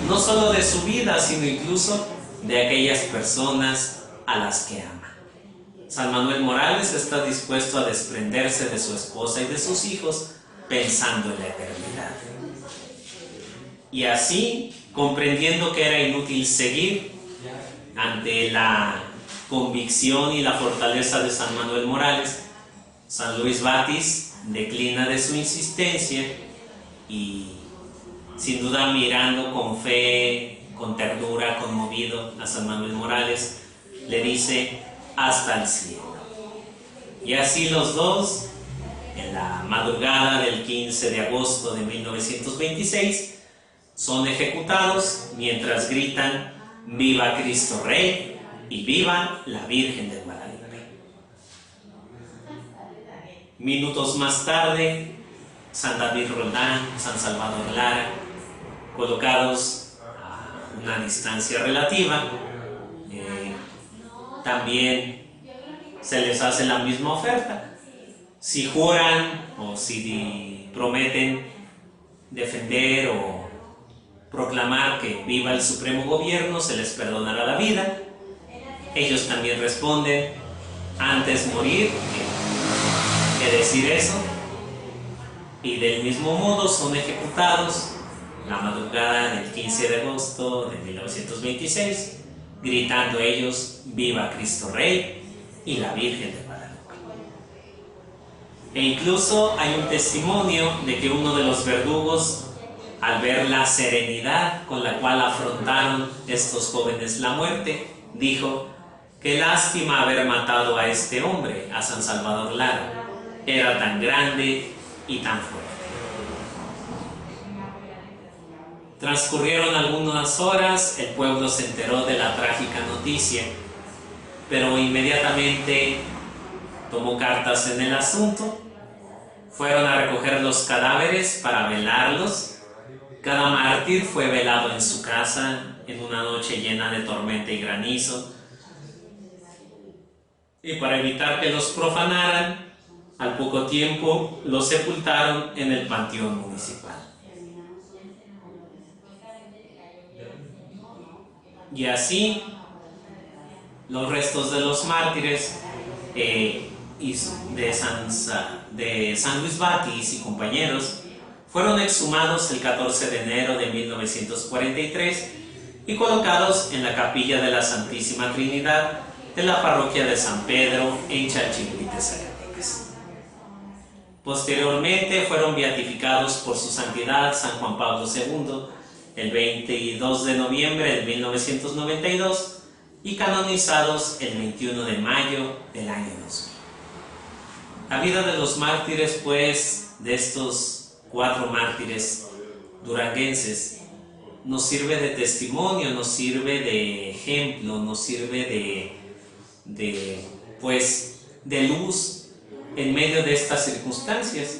no solo de su vida, sino incluso de aquellas personas a las que ama. San Manuel Morales está dispuesto a desprenderse de su esposa y de sus hijos pensando en la eternidad. Y así, comprendiendo que era inútil seguir, ante la convicción y la fortaleza de San Manuel Morales, San Luis Batis declina de su insistencia y, sin duda mirando con fe, con ternura, conmovido a San Manuel Morales, le dice: hasta el cielo. Y así los dos, en la madrugada del 15 de agosto de 1926, son ejecutados mientras gritan: ¡Viva Cristo Rey y viva la Virgen de Guadalupe! Minutos más tarde, San David Roldán, San Salvador Lara, colocados a una distancia relativa, también se les hace la misma oferta. Si juran o si prometen defender o proclamar que viva el supremo gobierno, se les perdonará la vida. Ellos también responden: antes morir que decir eso. Y del mismo modo son ejecutados la madrugada del 15 de agosto de 1926, gritando ellos: viva Cristo Rey y la Virgen de Guadalupe. E incluso hay un testimonio de que uno de los verdugos, al ver la serenidad con la cual afrontaron estos jóvenes la muerte, dijo: qué lástima haber matado a este hombre, a San Salvador Lara. Era tan grande y tan fuerte. Transcurrieron algunas horas, el pueblo se enteró de la trágica noticia, pero inmediatamente tomó cartas en el asunto. Fueron a recoger los cadáveres para velarlos. Cada mártir fue velado en su casa en una noche llena de tormenta y granizo. Y para evitar que los profanaran, al poco tiempo los sepultaron en el panteón municipal. Y así, los restos de los mártires de San Luis Batis y compañeros fueron exhumados el 14 de enero de 1943 y colocados en la capilla de la Santísima Trinidad de la parroquia de San Pedro en Chalchihuites, Zacatecas. Posteriormente fueron beatificados por su santidad San Juan Pablo II el 22 de noviembre de 1992 y canonizados el 21 de mayo del año 2000. La vida de los mártires, pues, de estos 4 mártires duranguenses, nos sirve de testimonio, nos sirve de ejemplo, nos sirve de luz en medio de estas circunstancias,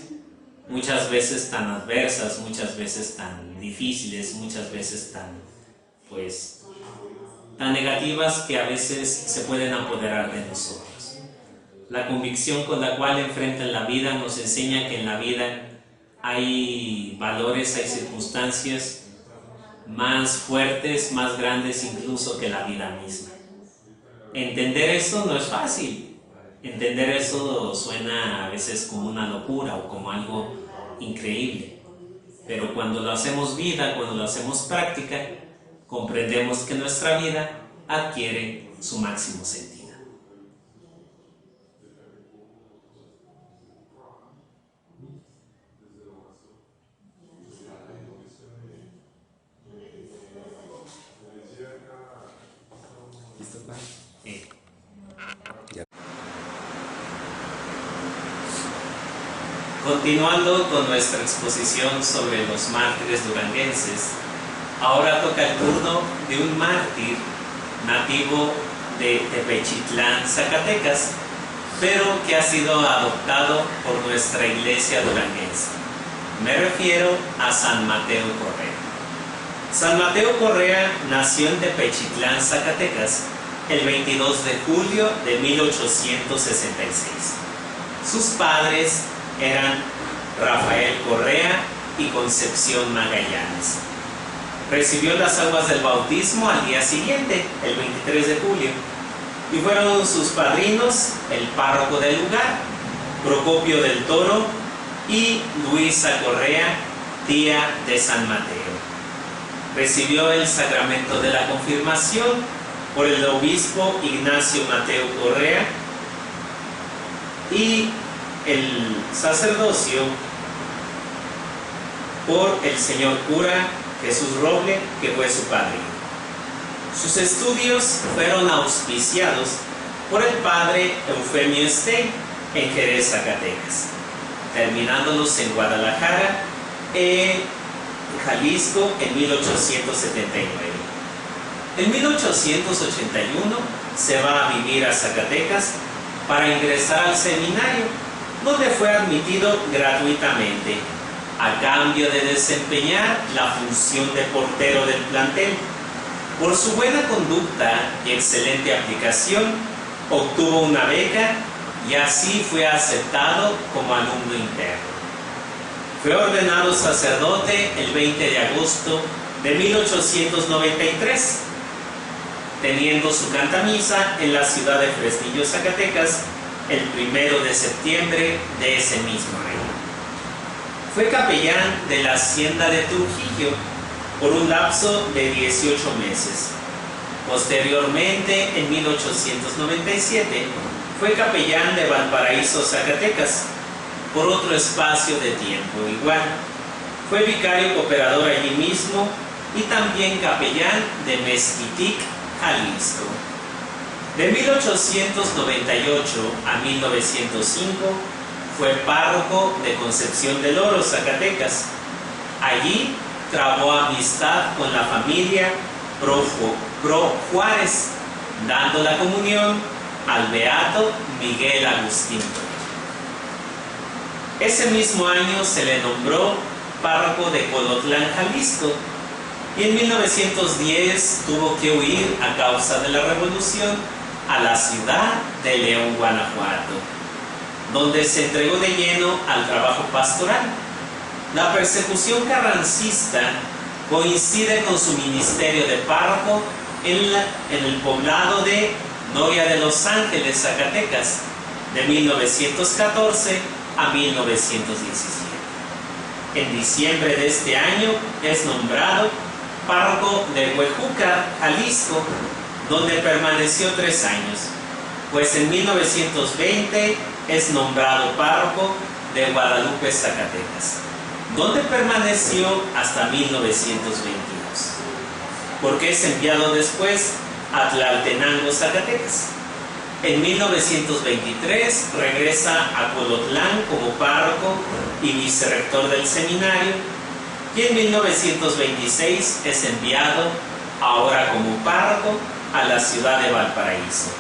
muchas veces tan adversas, muchas veces tan difíciles, muchas veces tan negativas que a veces se pueden apoderar de nosotros. La convicción con la cual enfrentan la vida nos enseña que en la vida hay valores, hay circunstancias más fuertes, más grandes incluso que la vida misma. Entender eso no es fácil. Entender eso suena a veces como una locura o como algo increíble. Pero cuando lo hacemos vida, cuando lo hacemos práctica, comprendemos que nuestra vida adquiere su máximo sentido. Continuando con nuestra exposición sobre los mártires duranguenses, ahora toca el turno de un mártir nativo de Tepechitlán, Zacatecas, pero que ha sido adoptado por nuestra iglesia duranguense. Me refiero a San Mateo Correa. San Mateo Correa nació en Tepechitlán, Zacatecas, el 22 de julio de 1866. Sus padres eran Rafael Correa y Concepción Magallanes. Recibió las aguas del bautismo al día siguiente, el 23 de julio, y fueron sus padrinos el párroco del lugar, Procopio del Toro, y Luisa Correa, tía de San Mateo. Recibió el sacramento de la confirmación por el obispo Ignacio Mateo Correa y el sacerdocio por el señor cura Jesús Roble, que fue su padrino. Sus estudios fueron auspiciados por el padre Eufemio Este en Jerez, Zacatecas, terminándolos en Guadalajara, Jalisco, en 1879. En 1881 se va a vivir a Zacatecas para ingresar al seminario, donde fue admitido gratuitamente, a cambio de desempeñar la función de portero del plantel. Por su buena conducta y excelente aplicación, obtuvo una beca y así fue aceptado como alumno interno. Fue ordenado sacerdote el 20 de agosto de 1893, teniendo su cantamisa en la ciudad de Fresnillo, Zacatecas, el 1 de septiembre de ese mismo año. Fue capellán de la hacienda de Trujillo por un lapso de 18 meses. Posteriormente, en 1897, fue capellán de Valparaíso, Zacatecas, por otro espacio de tiempo igual. Fue vicario cooperador allí mismo y también capellán de Mezquitic, Jalisco. De 1898 a 1905 fue párroco de Concepción del Oro, Zacatecas. Allí trabó amistad con la familia Pro Juárez, dando la comunión al beato Miguel Agustín. Ese mismo año se le nombró párroco de Colotlán, Jalisco, y en 1910 tuvo que huir a causa de la revolución a la ciudad de León, Guanajuato, donde se entregó de lleno al trabajo pastoral. La persecución carrancista coincide con su ministerio de párroco en el poblado de Noria de los Ángeles, Zacatecas, de 1914 a 1917. En diciembre de este año es nombrado párroco de Huejuca, Jalisco, donde permaneció 3 años, pues en 1920 es nombrado párroco de Guadalupe, Zacatecas, donde permaneció hasta 1921. años, porque es enviado después a Tlaltenango, Zacatecas. En 1923 regresa a Colotlán como párroco y vicerrector del seminario, y en 1926 es enviado, ahora como párroco, a la ciudad de Valparaíso,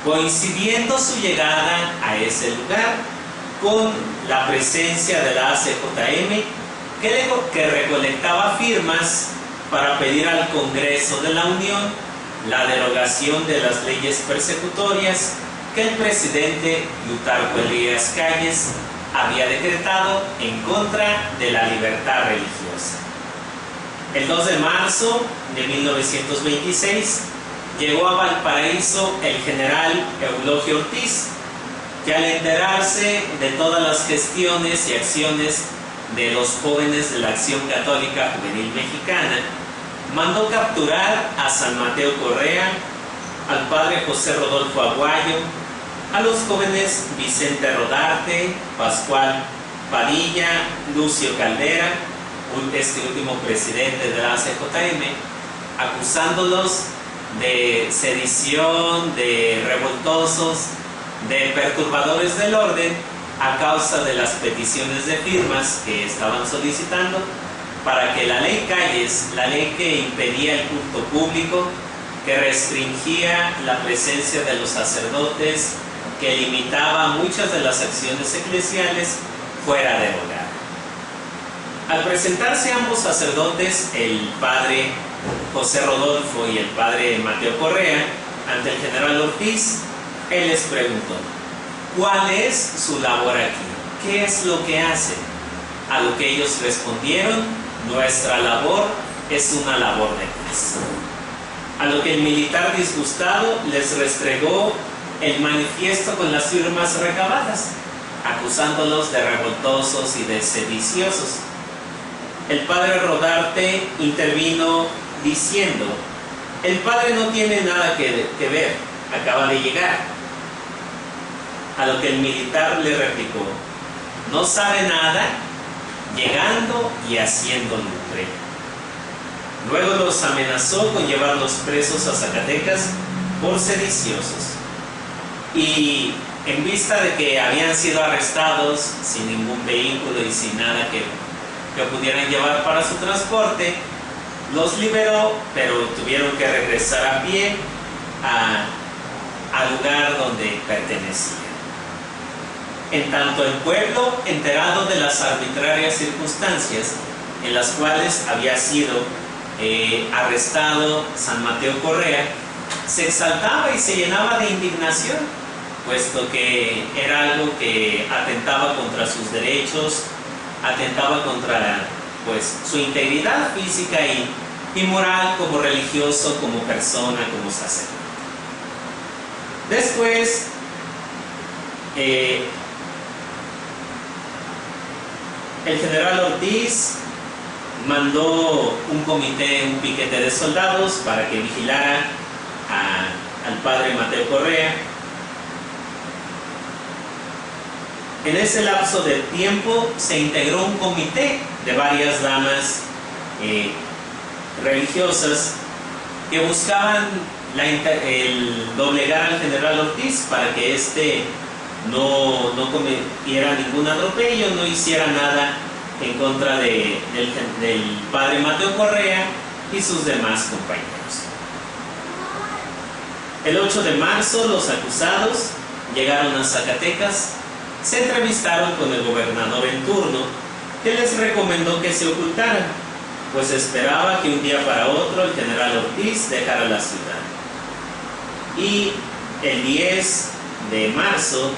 coincidiendo su llegada a ese lugar con la presencia de la ACJM, que recolectaba firmas para pedir al Congreso de la Unión la derogación de las leyes persecutorias que el presidente Plutarco Elías Calles había decretado en contra de la libertad religiosa. El 2 de marzo de 1926 llegó a Valparaíso el general Eulogio Ortiz, que al enterarse de todas las gestiones y acciones de los jóvenes de la Acción Católica Juvenil Mexicana, mandó capturar a San Mateo Correa, al padre José Rodolfo Aguayo, a los jóvenes Vicente Rodarte, Pascual Padilla, Lucio Caldera, este último presidente de la ACJM, acusándolos de sedición, de revoltosos, de perturbadores del orden, a causa de las peticiones de firmas que estaban solicitando para que la ley Calles, la ley que impedía el culto público, que restringía la presencia de los sacerdotes, que limitaba muchas de las acciones eclesiales, fuera derogada. Al presentarse ambos sacerdotes, el padre José Rodolfo y el padre Mateo Correa, ante el general Ortiz, él les preguntó: ¿cuál es su labor aquí? ¿Qué es lo que hacen? A lo que ellos respondieron: nuestra labor es una labor de paz. A lo que el militar, disgustado, les restregó el manifiesto con las firmas recabadas, acusándolos de revoltosos y de sediciosos. El padre Rodarte intervino diciendo: el padre no tiene nada que ver, acaba de llegar. A lo que el militar le replicó: no sabe nada, llegando y haciendo lumbre. Luego los amenazó con llevarlos presos a Zacatecas por sediciosos. Y en vista de que habían sido arrestados sin ningún vehículo y sin nada que pudieran llevar para su transporte, los liberó, pero tuvieron que regresar a pie al lugar donde pertenecían. En tanto, el pueblo, enterado de las arbitrarias circunstancias en las cuales había sido arrestado San Mateo Correa, se exaltaba y se llenaba de indignación, puesto que era algo que atentaba contra sus derechos, atentaba contra su integridad física y moral, como religioso, como persona, como sacerdote. Después, el general Ortiz mandó un piquete de soldados para que vigilara al padre Mateo Correa. En ese lapso de tiempo se integró un comité de varias damas religiosas que buscaban el doblegar al general Ortiz para que éste no cometiera ningún atropello, no hiciera nada en contra del padre Mateo Correa y sus demás compañeros. El 8 de marzo los acusados llegaron a Zacatecas, se entrevistaron con el gobernador en turno, que les recomendó que se ocultaran, pues esperaba que un día para otro el general Ortiz dejara la ciudad. Y el 10 de marzo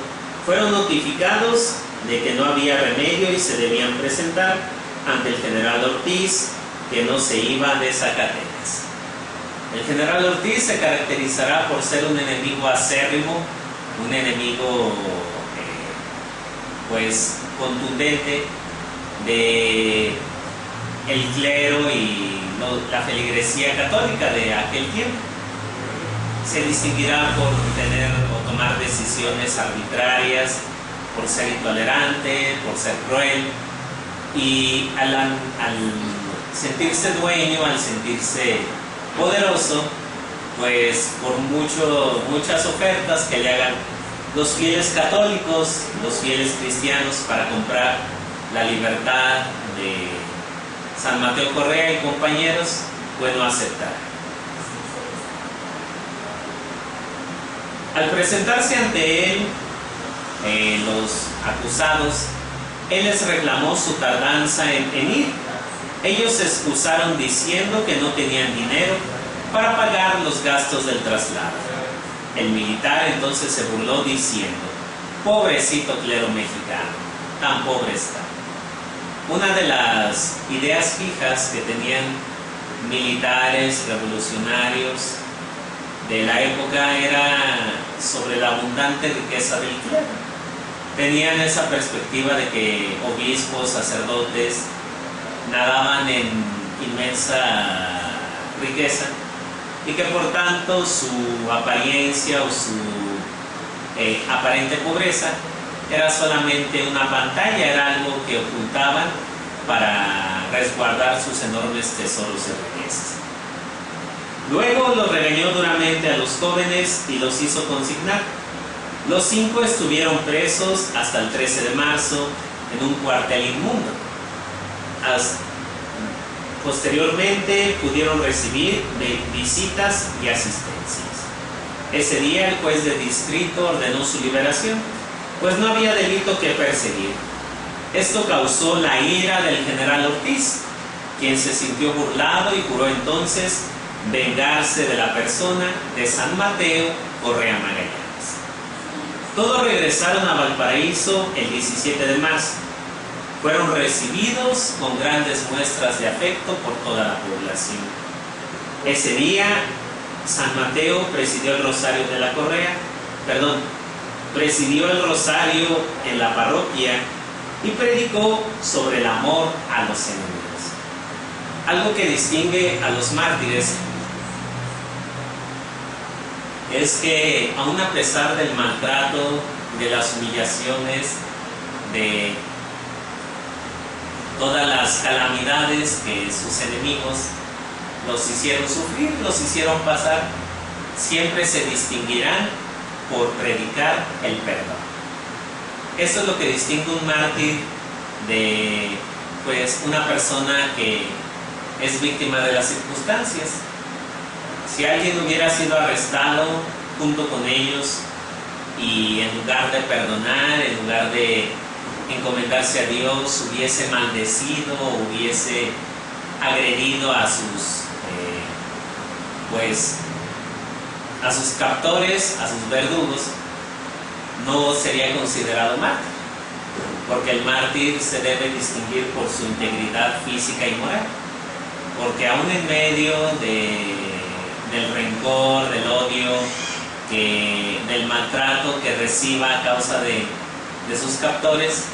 fueron notificados de que no había remedio y se debían presentar ante el general Ortiz, que no se iba de Zacatecas. El general Ortiz se caracterizará por ser un enemigo acérrimo, un enemigo contundente de el clero y la feligresía católica de aquel tiempo. Se distinguirá por tener o tomar decisiones arbitrarias, por ser intolerante, por ser cruel, y al sentirse dueño, al sentirse poderoso, pues por muchas ofertas que le hagan los fieles católicos, los fieles cristianos, para comprar la libertad de San Mateo Correa y compañeros, pues no aceptar. Al presentarse ante él, los acusados, él les reclamó su tardanza en ir. Ellos se excusaron diciendo que no tenían dinero para pagar los gastos del traslado. El militar entonces se burló diciendo: pobrecito clero mexicano, tan pobre está. Una de las ideas fijas que tenían militares revolucionarios de la época era sobre la abundante riqueza del clero. Tenían esa perspectiva de que obispos, sacerdotes nadaban en inmensa riqueza y que por tanto su apariencia o su aparente pobreza era solamente una pantalla, era algo que ocultaban para resguardar sus enormes tesoros de riquezas. Luego los regañó duramente a los jóvenes y los hizo consignar. Los 5 estuvieron presos hasta el 13 de marzo en un cuartel inmundo. Posteriormente pudieron recibir visitas y asistencias. Ese día el juez de distrito ordenó su liberación, pues no había delito que perseguir. Esto causó la ira del general Ortiz, quien se sintió burlado y juró entonces vengarse de la persona de San Mateo Correa Magallanes. Todos regresaron a Valparaíso el 17 de marzo. Fueron recibidos con grandes muestras de afecto por toda la población. Ese día, San Mateo presidió el rosario de la Correa, presidió el rosario en la parroquia y predicó sobre el amor a los enemigos. Algo que distingue a los mártires es que, aun a pesar del maltrato, de las humillaciones, de todas las calamidades que sus enemigos los hicieron sufrir, los hicieron pasar, siempre se distinguirán por predicar el perdón. Eso es lo que distingue un mártir de una persona que es víctima de las circunstancias. Si alguien hubiera sido arrestado junto con ellos y en lugar de perdonar, en lugar de encomendarse a Dios, hubiese maldecido o hubiese agredido a sus captores, a sus verdugos, no sería considerado mártir, porque el mártir se debe distinguir por su integridad física y moral, porque aún en medio del rencor, del odio, del maltrato que reciba a causa de sus captores,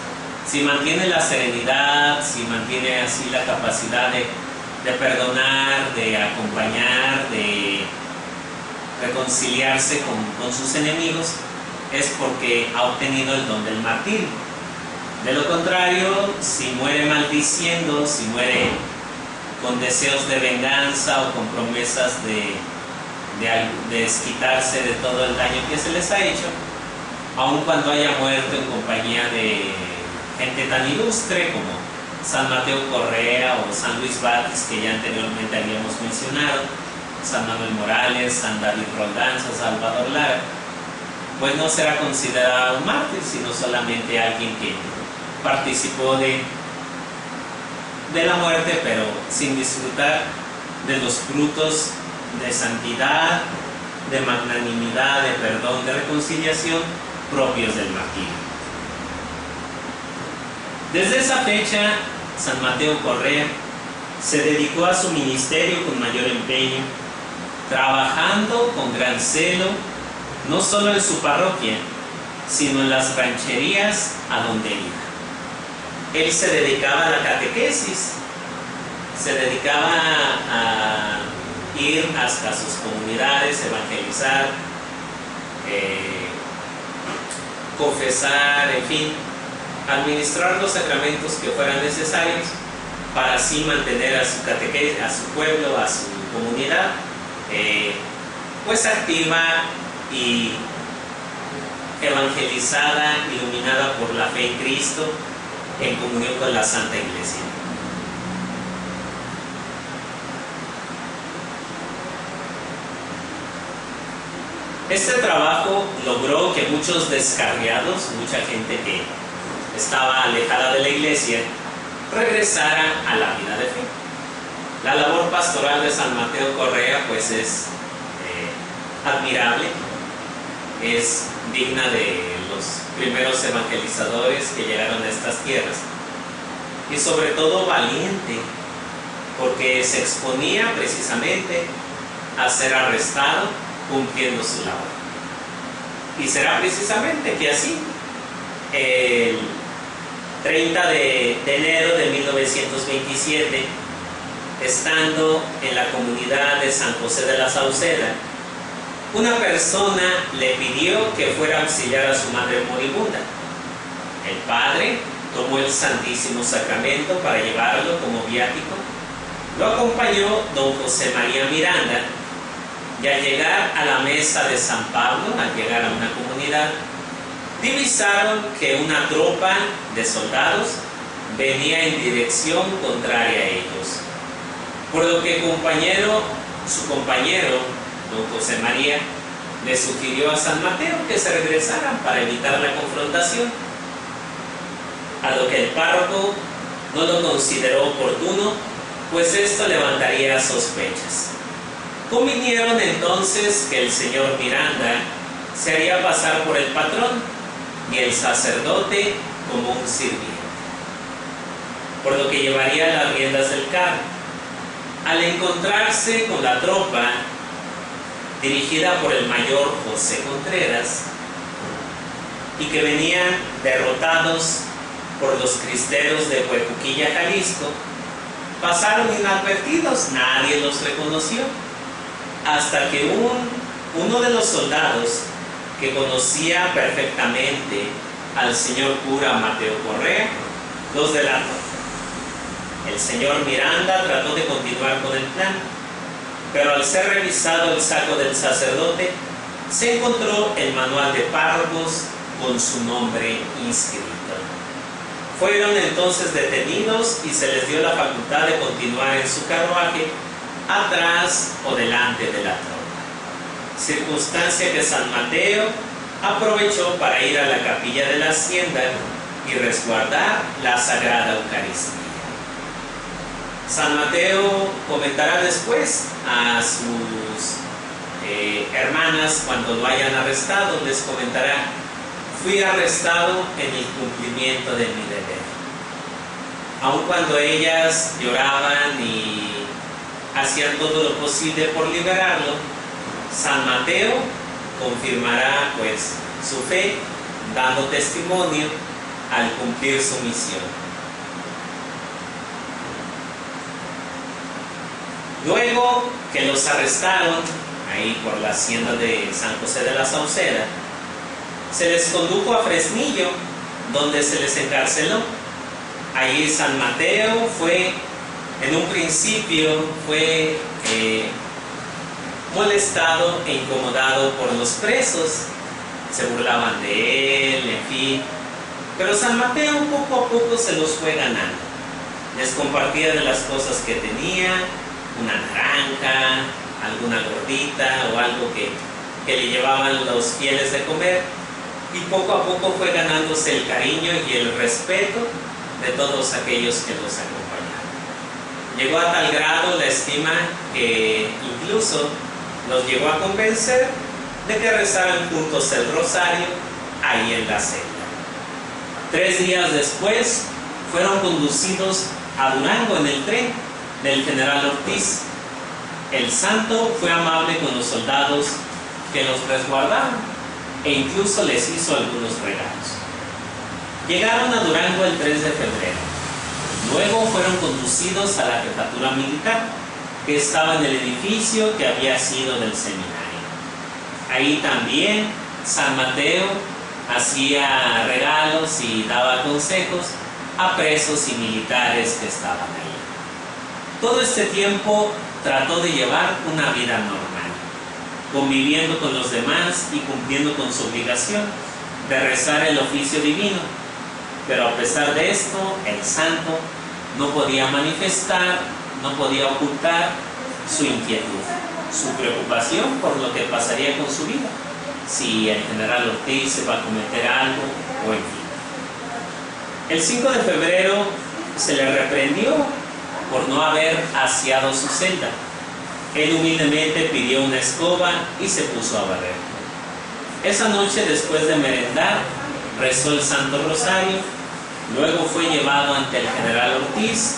si mantiene la serenidad, si mantiene así la capacidad de perdonar, de acompañar, de reconciliarse con sus enemigos, es porque ha obtenido el don del martirio. De lo contrario, si muere maldiciendo, si muere con deseos de venganza o con promesas de desquitarse de todo el daño que se les ha hecho, aun cuando haya muerto en compañía de gente tan ilustre como San Mateo Correa o San Luis Batis, que ya anteriormente habíamos mencionado, San Manuel Morales, San David Roldán, San Salvador Lara, pues no será considerado un mártir, sino solamente alguien que participó de la muerte, pero sin disfrutar de los frutos de santidad, de magnanimidad, de perdón, de reconciliación propios del martirio. Desde esa fecha, San Mateo Correa se dedicó a su ministerio con mayor empeño, trabajando con gran celo, no solo en su parroquia, sino en las rancherías a donde iba. Él se dedicaba a la catequesis, se dedicaba a ir hasta sus comunidades, evangelizar, confesar, en fin, administrar los sacramentos que fueran necesarios, para así mantener a su catequesis, a su pueblo, a su comunidad, pues activa y evangelizada, iluminada por la fe en Cristo, en comunión con la Santa Iglesia. Este trabajo logró que muchos descarriados, mucha gente que estaba alejada de la iglesia, regresara a la vida de fe. La labor pastoral de San Mateo Correa pues es admirable, es digna de los primeros evangelizadores que llegaron a estas tierras y sobre todo valiente, porque se exponía precisamente a ser arrestado cumpliendo su labor. Y será precisamente que así, el 30 de enero de 1927, estando en la comunidad de San José de la Sauceda, una persona le pidió que fuera a auxiliar a su madre moribunda. El padre tomó el Santísimo Sacramento para llevarlo como viático. Lo acompañó don José María Miranda, y al llegar a la mesa de San Pablo, al llegar a una comunidad, divisaron que una tropa de soldados venía en dirección contraria a ellos. Por lo que su compañero, don José María, le sugirió a San Mateo que se regresaran para evitar la confrontación, a lo que el párroco no lo consideró oportuno, pues esto levantaría sospechas. Convinieron entonces que el señor Miranda se haría pasar por el patrón y el sacerdote como un sirviente, por lo que llevaría las riendas del carro. Al encontrarse con la tropa dirigida por el mayor José Contreras y que venían derrotados por los cristeros de Huejuquilla, Jalisco, pasaron inadvertidos, nadie los reconoció, hasta que uno de los soldados, que conocía perfectamente al señor cura Mateo Correa, los delató. El señor Miranda trató de continuar con el plan, pero al ser revisado el saco del sacerdote, se encontró el manual de párrocos con su nombre inscrito. Fueron entonces detenidos y se les dio la facultad de continuar en su carruaje atrás o delante de la tropa, circunstancia que San Mateo aprovechó para ir a la capilla de la hacienda y resguardar la Sagrada Eucaristía. San Mateo comentará después a sus hermanas cuando lo hayan arrestado, les comentará: fui arrestado en el cumplimiento de mi deber. Aun cuando ellas lloraban y hacían todo lo posible por liberarlo, San Mateo confirmará pues su fe, dando testimonio al cumplir su misión. Luego que los arrestaron ahí por la hacienda de San José de la Sauceda, se les condujo a Fresnillo, donde se les encarceló. Allí San Mateo en un principio fue molestado e incomodado por los presos, se burlaban de él, en fin, pero San Mateo poco a poco se los fue ganando. Les compartía de las cosas que tenía, una naranja, alguna gordita o algo que le llevaban los fieles de comer, y poco a poco fue ganándose el cariño y el respeto de todos aquellos que los acompañaban. Llegó a tal grado la estima que incluso los llevó a convencer de que rezaran juntos el rosario ahí en la celda. 3 días después fueron conducidos a Durango en el tren del general Ortiz. El santo fue amable con los soldados que los resguardaban e incluso les hizo algunos regalos. Llegaron a Durango el 3 de febrero. Luego fueron conducidos a la jefatura militar, que estaba en el edificio que había sido del seminario. Ahí también San Mateo hacía regalos y daba consejos a presos y militares que estaban ahí. Todo este tiempo trató de llevar una vida normal, conviviendo con los demás y cumpliendo con su obligación de rezar el oficio divino. Pero a pesar de esto, el santo no podía manifestar, no podía ocultar su inquietud, su preocupación por lo que pasaría con su vida, si el general Ortiz se va a cometer algo o en fin. El 5 de febrero se le reprendió por no haber aseado su celda. Él humildemente pidió una escoba y se puso a barrer. Esa noche, después de merendar, rezó el Santo Rosario. Luego fue llevado ante el general Ortiz,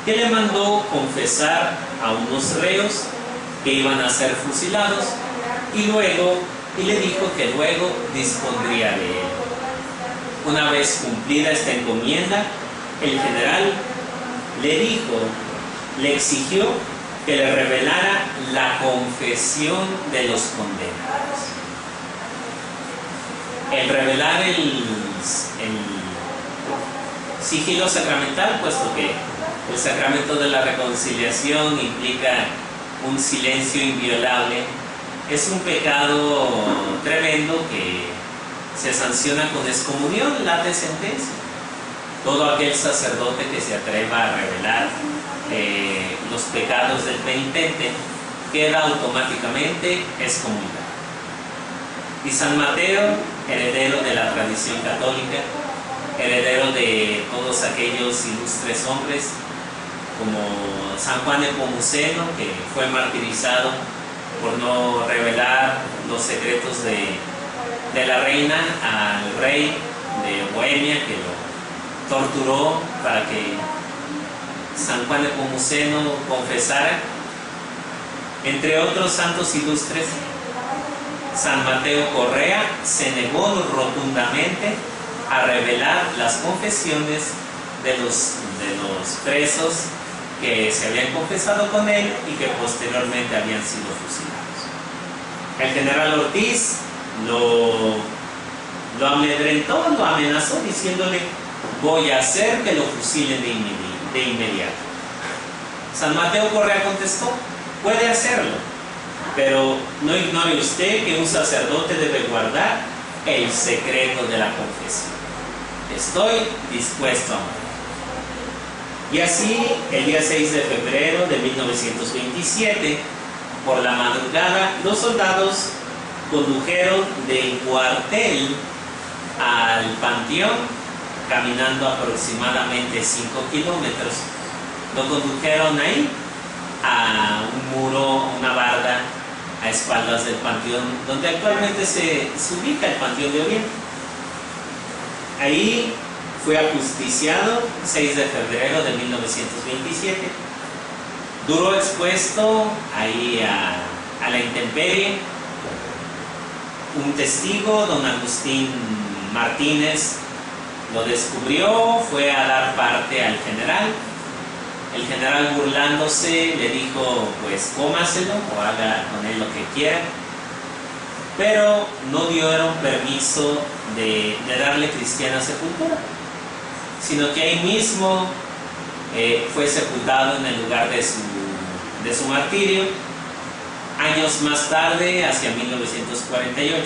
que le mandó confesar a unos reos que iban a ser fusilados y le dijo que luego dispondría de él. Una vez cumplida esta encomienda, el general le exigió que le revelara la confesión de los condenados. El revelar el sigilo sacramental, puesto que el sacramento de la reconciliación implica un silencio inviolable, es un pecado tremendo que se sanciona con excomunión, la de sentencia. Todo aquel sacerdote que se atreva a revelar los pecados del penitente queda automáticamente excomulgado. Y San Mateo, heredero de la tradición católica, heredero de todos aquellos ilustres hombres, como San Juan Nepomuceno, que fue martirizado por no revelar los secretos de la reina al rey de Bohemia, que lo torturó para que San Juan Nepomuceno confesara. Entre otros santos ilustres, San Mateo Correa se negó rotundamente a revelar las confesiones de los presos que se habían confesado con él y que posteriormente habían sido fusilados. El general Ortiz lo amedrentó, lo amenazó diciéndole: voy a hacer que lo fusilen de inmediato. San Mateo Correa contestó: puede hacerlo, pero no ignore usted que un sacerdote debe guardar el secreto de la confesión. Estoy dispuesto a morir. Y así, el día 6 de febrero de 1927, por la madrugada, los soldados condujeron del cuartel al panteón, caminando aproximadamente 5 kilómetros. Lo condujeron ahí, a un muro, una barda, a espaldas del panteón, donde actualmente se ubica el Panteón de Oriente. Ahí fue ajusticiado 6 de febrero de 1927. Duró expuesto ahí a la intemperie. Un testigo, don Agustín Martínez, lo descubrió, fue a dar parte al general. El general, burlándose, le dijo: pues cómaselo o haga con él lo que quiera. Pero no dieron permiso de darle cristiana sepultura, sino que ahí mismo fue sepultado en el lugar de su martirio. Años más tarde, hacia 1948,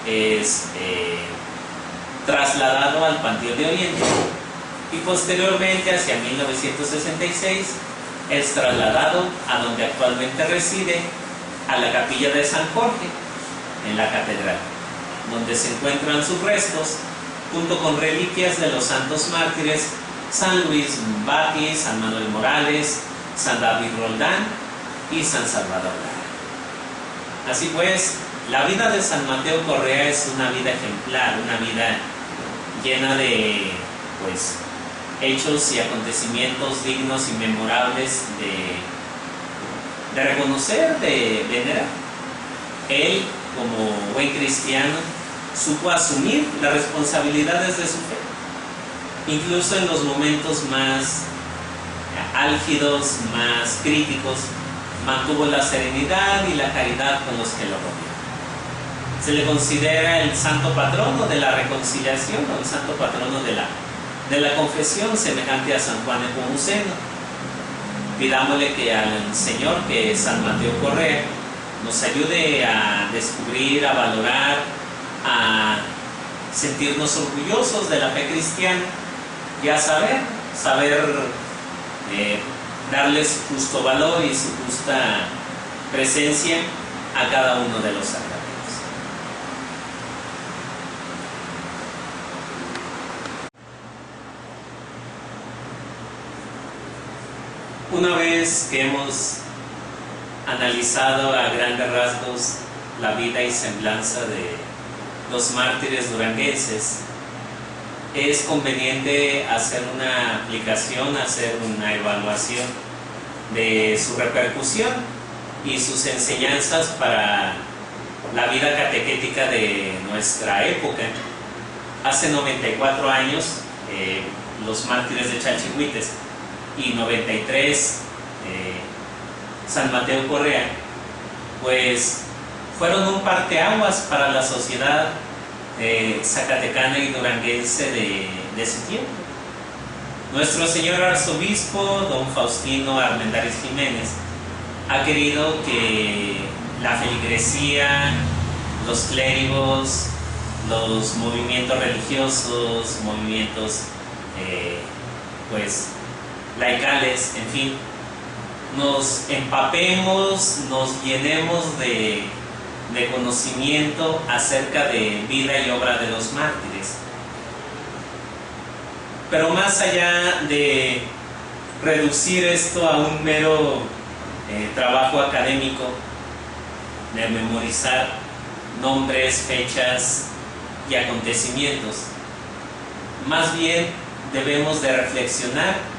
es trasladado al Panteón de Oriente, y posteriormente, hacia 1966, es trasladado a donde actualmente reside, a la capilla de San Jorge, en la catedral, donde se encuentran sus restos, junto con reliquias de los santos mártires San Luis Bati, San Manuel Morales, San David Roldán y San Salvador Lara. Así pues, la vida de San Mateo Correa es una vida ejemplar, una vida llena de hechos y acontecimientos dignos y memorables de reconocer, de venerar. Él, como buen cristiano, supo asumir las responsabilidades de su fe, incluso en los momentos más álgidos, más críticos. Mantuvo la serenidad y la caridad con los que lo rodean. Se le considera el santo patrono de la reconciliación, o el santo patrono de de la confesión semejante a San Juan Nepomuceno. Pidámosle que al Señor, que es San Mateo Correa, nos ayude a descubrir, a valorar, a sentirnos orgullosos de la fe cristiana y a saber darles su justo valor y su justa presencia a cada uno de los sacramentos. Una vez que hemos analizado a grandes rasgos la vida y semblanza de los mártires duranguenses, es conveniente hacer una aplicación, hacer una evaluación de su repercusión y sus enseñanzas para la vida catequética de nuestra época. Hace 94 años, los mártires de Chalchihuites, y 93 San Mateo Correa, pues fueron un parteaguas para la sociedad zacatecana y duranguense de ese tiempo. Nuestro señor arzobispo, don Faustino Armendáriz Jiménez, ha querido que la feligresía, los clérigos, los movimientos religiosos, movimientos pues laicales, en fin, nos empapemos, nos llenemos de conocimiento acerca de vida y obra de los mártires. Pero más allá de reducir esto a un mero trabajo académico, de memorizar nombres, fechas y acontecimientos, más bien debemos de reflexionar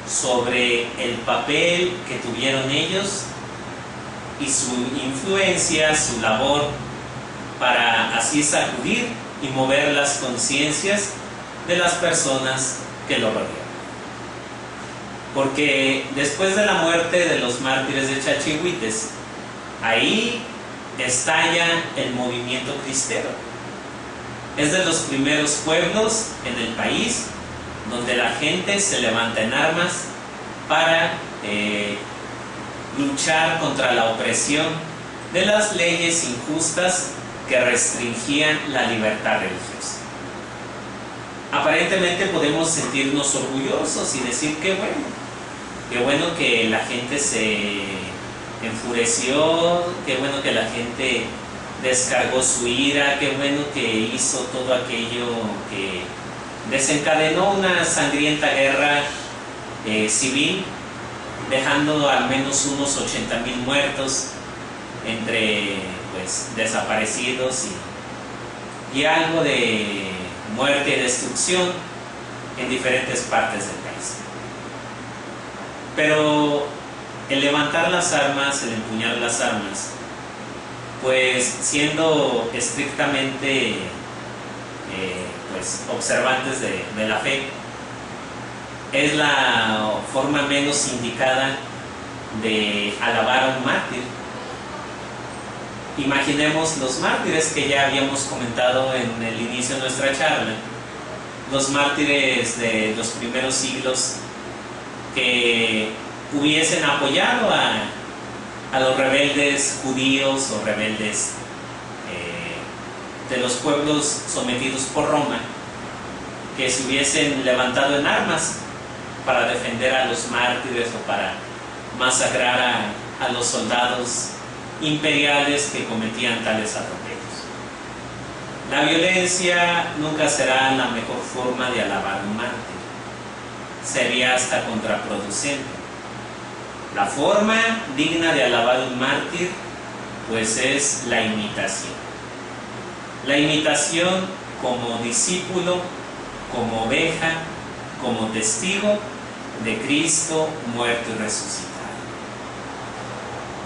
sobre el papel que tuvieron ellos y su influencia, su labor, para así sacudir y mover las conciencias de las personas que lo rodean. Porque después de la muerte de los mártires de Chalchihuites, ahí estalla el movimiento cristero. Es de los primeros pueblos en el país donde la gente se levanta en armas para luchar contra la opresión de las leyes injustas que restringían la libertad religiosa. Aparentemente podemos sentirnos orgullosos y decir qué bueno que la gente se enfureció, qué bueno que la gente descargó su ira, qué bueno que hizo todo aquello que desencadenó una sangrienta guerra civil, dejando al menos unos 80,000 muertos entre desaparecidos y algo de muerte y destrucción en diferentes partes del país. Pero el levantar las armas, el empuñar las armas, pues siendo estrictamente observantes de la fe, es la forma menos indicada de alabar a un mártir. Imaginemos los mártires que ya habíamos comentado en el inicio de nuestra charla, los mártires de los primeros siglos que hubiesen apoyado a los rebeldes judíos o rebeldes de los pueblos sometidos por Roma, que se hubiesen levantado en armas para defender a los mártires o para masacrar a los soldados imperiales que cometían tales atropellos. La violencia nunca será la mejor forma de alabar a un mártir, sería hasta contraproducente. La forma digna de alabar a un mártir pues es la imitación. La imitación como discípulo, como oveja, como testigo de Cristo muerto y resucitado.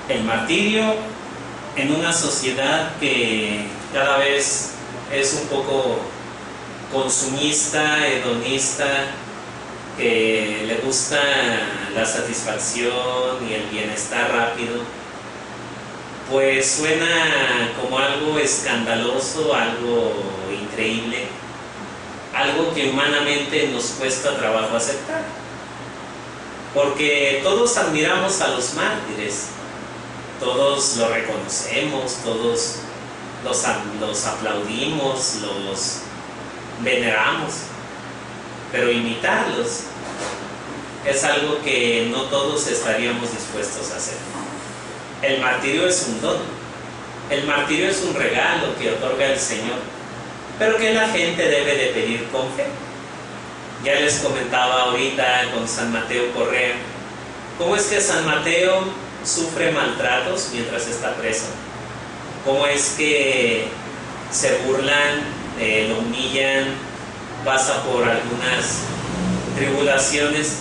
El martirio en una sociedad que cada vez es un poco consumista, hedonista, que le gusta la satisfacción y el bienestar rápido, pues suena como algo escandaloso, algo increíble, algo que humanamente nos cuesta trabajo aceptar. Porque todos admiramos a los mártires, todos los reconocemos, todos los aplaudimos, los veneramos, pero imitarlos es algo que no todos estaríamos dispuestos a hacer. El martirio es un don, el martirio es un regalo que otorga el Señor, pero que la gente debe de pedir con fe. Ya les comentaba ahorita con San Mateo Correa, cómo es que San Mateo sufre maltratos mientras está preso, cómo es que se burlan, lo humillan, pasa por algunas tribulaciones,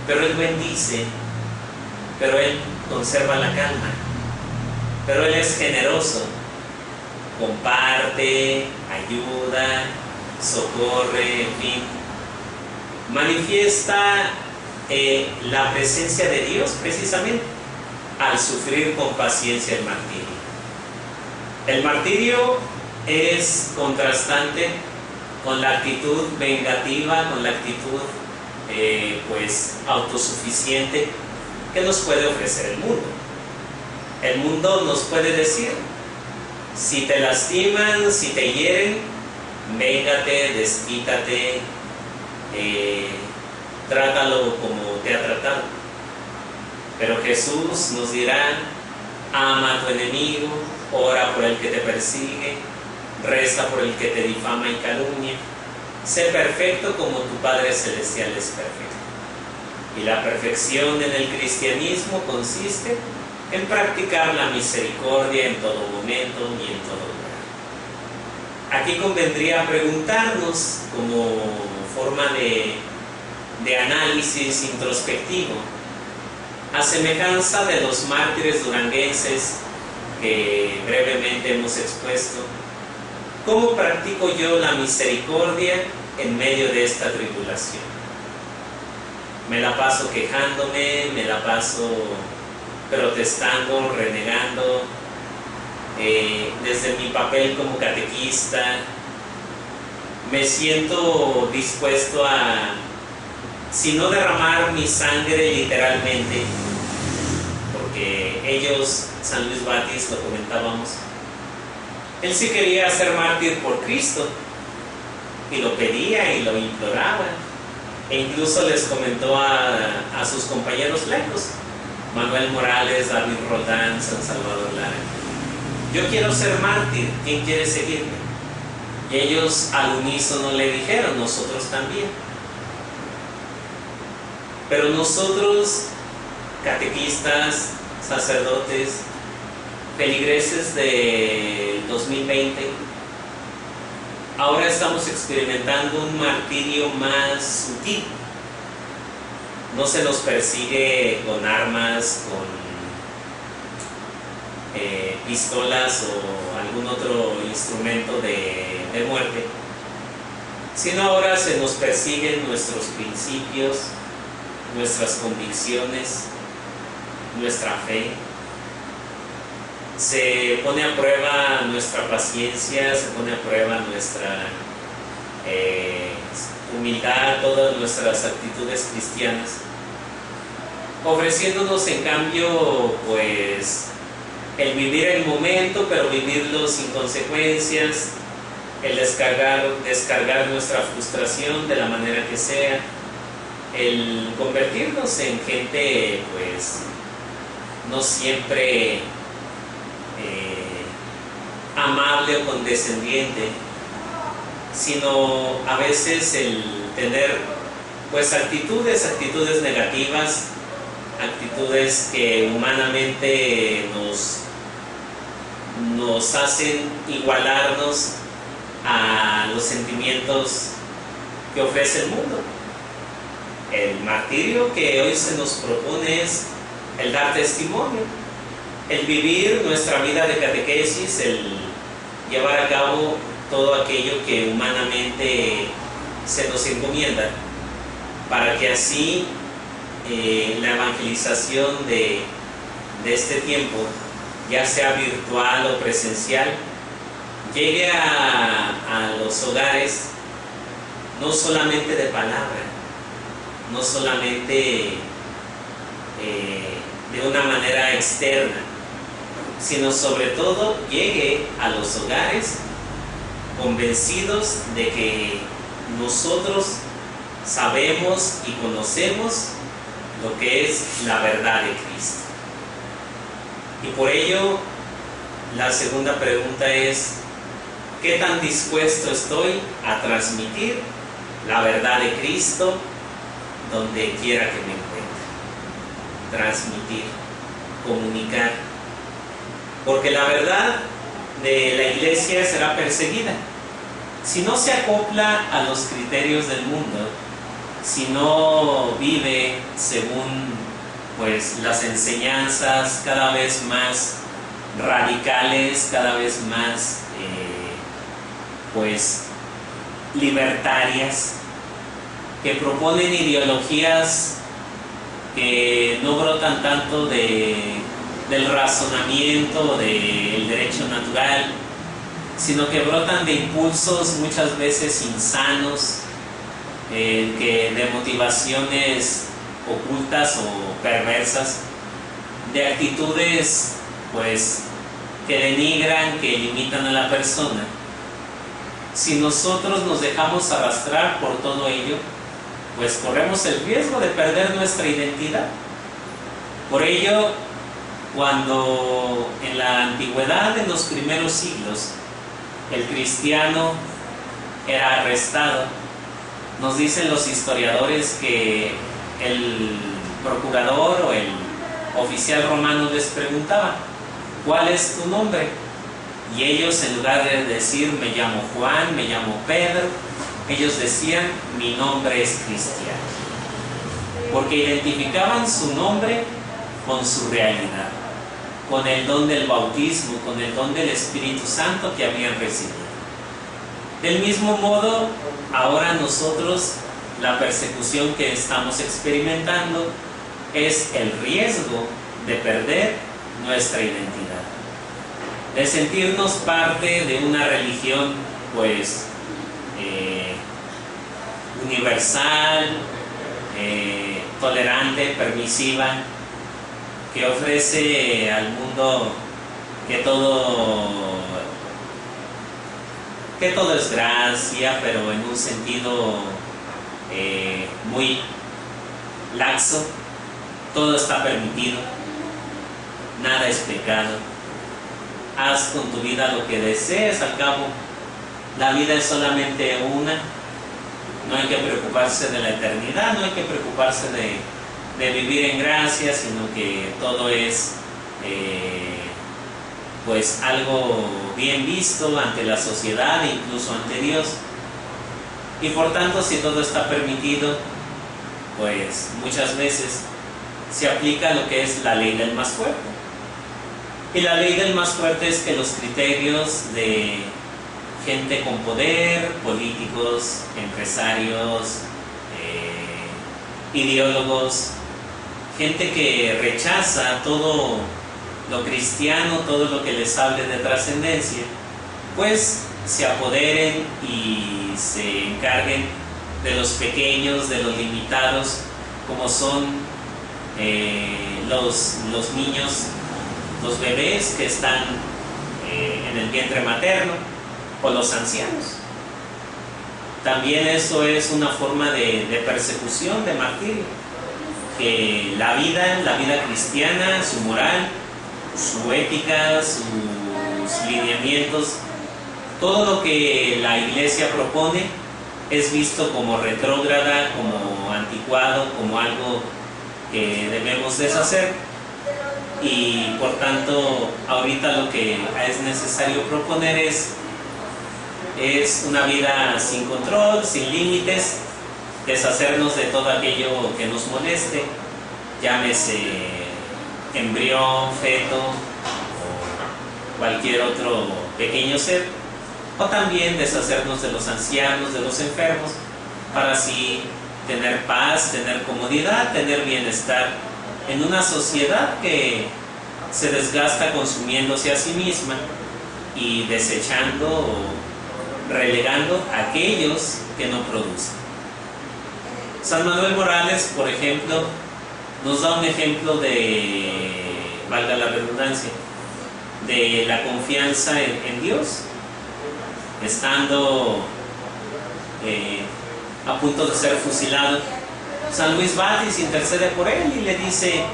pero él bendice, pero él conserva la calma, pero él es generoso, comparte, ayuda, socorre, en fin, manifiesta la presencia de Dios precisamente al sufrir con paciencia el martirio. El martirio es contrastante con la actitud vengativa, con la actitud pues autosuficiente que nos puede ofrecer el mundo. El mundo nos puede decir: si te lastiman, si te hieren, véngate, desquítate, trátalo como te ha tratado. Pero Jesús nos dirá: ama a tu enemigo, ora por el que te persigue, reza por el que te difama y calumnia, sé perfecto como tu Padre Celestial es perfecto. Y la perfección en el cristianismo consiste en practicar la misericordia en todo momento y en todo lugar. Aquí convendría preguntarnos, como forma de análisis introspectivo, a semejanza de los mártires duranguenses que brevemente hemos expuesto, ¿cómo practico yo la misericordia en medio de esta tribulación? Me la paso quejándome, me la paso protestando, renegando, desde mi papel como catequista, me siento dispuesto a, si no derramar mi sangre literalmente, porque ellos, San Luis Batis, lo comentábamos, él sí quería ser mártir por Cristo, y lo pedía y lo imploraba, e incluso les comentó a sus compañeros laicos, Manuel Morales, David Roldán, San Salvador Lara: yo quiero ser mártir, ¿quién quiere seguirme? Y ellos al unísono le dijeron: nosotros también. Pero nosotros, catequistas, sacerdotes, feligreses del 2020, ahora estamos experimentando un martirio más sutil. No se nos persigue con armas, con pistolas o algún otro instrumento de muerte, sino ahora se nos persiguen nuestros principios, nuestras convicciones, nuestra fe. Se pone a prueba nuestra paciencia, se pone a prueba nuestra humildad, todas nuestras actitudes cristianas, ofreciéndonos en cambio pues el vivir el momento, pero vivirlo sin consecuencias, el descargar nuestra frustración de la manera que sea, el convertirnos en gente pues no siempre amable o condescendiente, sino a veces el tener pues actitudes negativas, actitudes que humanamente nos hacen igualarnos a los sentimientos que ofrece el mundo. El martirio que hoy se nos propone es el dar testimonio, el vivir nuestra vida de catequesis, el llevar a cabo todo aquello que humanamente se nos encomienda, para que así la evangelización de este tiempo, ya sea virtual o presencial, llegue a los hogares no solamente de palabra, no solamente de una manera externa, sino sobre todo llegue a los hogares convencidos de que nosotros sabemos y conocemos lo que es la verdad de Cristo. Y por ello, la segunda pregunta es: ¿qué tan dispuesto estoy a transmitir la verdad de Cristo donde quiera que me encuentre? Transmitir, comunicar. Porque la verdad de la iglesia será perseguida. Si no se acopla a los criterios del mundo, si no vive según pues las enseñanzas cada vez más radicales, cada vez más pues libertarias, que proponen ideologías que no brotan tanto del razonamiento, del derecho natural, sino que brotan de impulsos muchas veces insanos, de motivaciones ocultas o perversas, de actitudes pues que denigran, que limitan a la persona. Si nosotros nos dejamos arrastrar por todo ello, pues corremos el riesgo de perder nuestra identidad. Por ello, cuando en la antigüedad, en los primeros siglos, el cristiano era arrestado, nos dicen los historiadores que el procurador o el oficial romano les preguntaba: ¿cuál es tu nombre? Y ellos, en lugar de decir me llamo Juan, me llamo Pedro, ellos decían mi nombre es Cristiano, porque identificaban su nombre con su realidad, con el don del bautismo, con el don del Espíritu Santo que habían recibido. Del mismo modo, ahora nosotros, la persecución que estamos experimentando es el riesgo de perder nuestra identidad, de sentirnos parte de una religión pues universal, tolerante, permisiva, que ofrece al mundo que todo es gracia, pero en un sentido muy laxo. Todo está permitido, nada es pecado. Haz con tu vida lo que desees, al cabo la vida es solamente una. No hay que preocuparse de la eternidad, no hay que preocuparse de vivir en gracia, sino que todo es pues algo bien visto ante la sociedad e incluso ante Dios. Y por tanto, si todo está permitido, pues muchas veces se aplica lo que es la ley del más fuerte. Y la ley del más fuerte es que los criterios de gente con poder, políticos, empresarios, ideólogos, gente que rechaza todo lo cristiano, todo lo que les hable de trascendencia, pues se apoderen y se encarguen de los pequeños, de los limitados, como son los niños, los bebés que están en el vientre materno, o los ancianos. También eso es una forma de persecución, de martirio, que la vida cristiana, su moral, su ética, sus lineamientos, todo lo que la iglesia propone es visto como retrógrada, como anticuado, como algo que debemos deshacer. Y por tanto, ahorita lo que es necesario proponer es una vida sin control, sin límites, deshacernos de todo aquello que nos moleste, llámese embrión, feto o cualquier otro pequeño ser, o también deshacernos de los ancianos, de los enfermos, para así tener paz, tener comodidad, tener bienestar en una sociedad que se desgasta consumiéndose a sí misma y desechando relegando a aquellos que no producen. San Manuel Morales, por ejemplo, nos da un ejemplo de, valga la redundancia, de la confianza en Dios, estando a punto de ser fusilado. San Luis Batis intercede por él y le dice,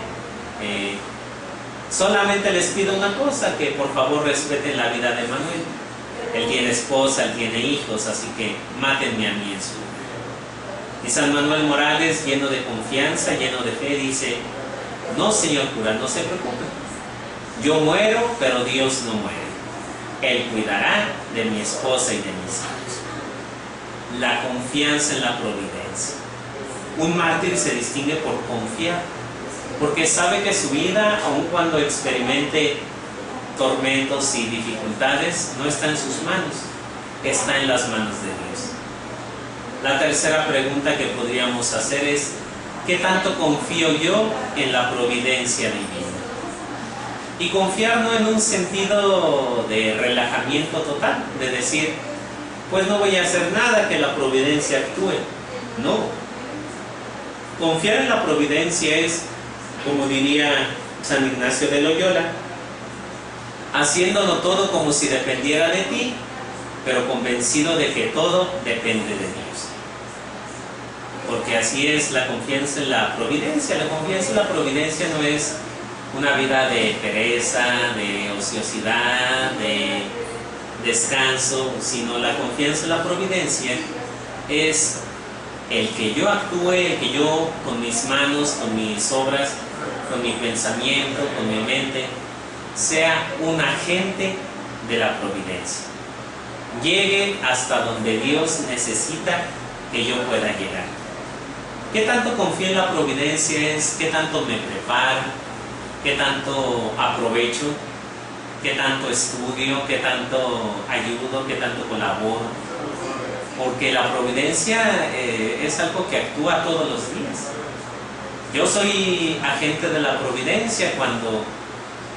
solamente les pido una cosa, que por favor respeten la vida de Manuel. Él tiene esposa, él tiene hijos, así que mátenme a mí en su lugar. Y San Manuel Morales, lleno de confianza, lleno de fe, dice, no, señor cura, no se preocupe. Yo muero, pero Dios no muere. Él cuidará de mi esposa y de mis hijos. La confianza en la providencia. Un mártir se distingue por confiar, porque sabe que su vida, aun cuando experimente tormentos y dificultades, no está en sus manos, está en las manos de Dios. La tercera pregunta que podríamos hacer es, ¿qué tanto confío yo en la providencia divina? Y confiar no en un sentido de relajamiento total, de decir, pues no voy a hacer nada, que la providencia actúe. No. Confiar en la providencia es, como diría San Ignacio de Loyola, haciéndolo todo como si dependiera de ti, pero convencido de que todo depende de Dios. Porque así es la confianza en la providencia. La confianza en la providencia no es una vida de pereza, de ociosidad, de descanso, sino la confianza en la providencia es el que yo actúe, el que yo con mis manos, con mis obras, con mi pensamiento, con mi mente, sea un agente de la providencia. Llegue hasta donde Dios necesita que yo pueda llegar. ¿Qué tanto confío en la providencia? Es qué tanto me preparo, qué tanto aprovecho, qué tanto estudio, qué tanto ayudo, qué tanto colaboro. Porque la providencia es algo que actúa todos los días. Yo soy agente de la providencia cuando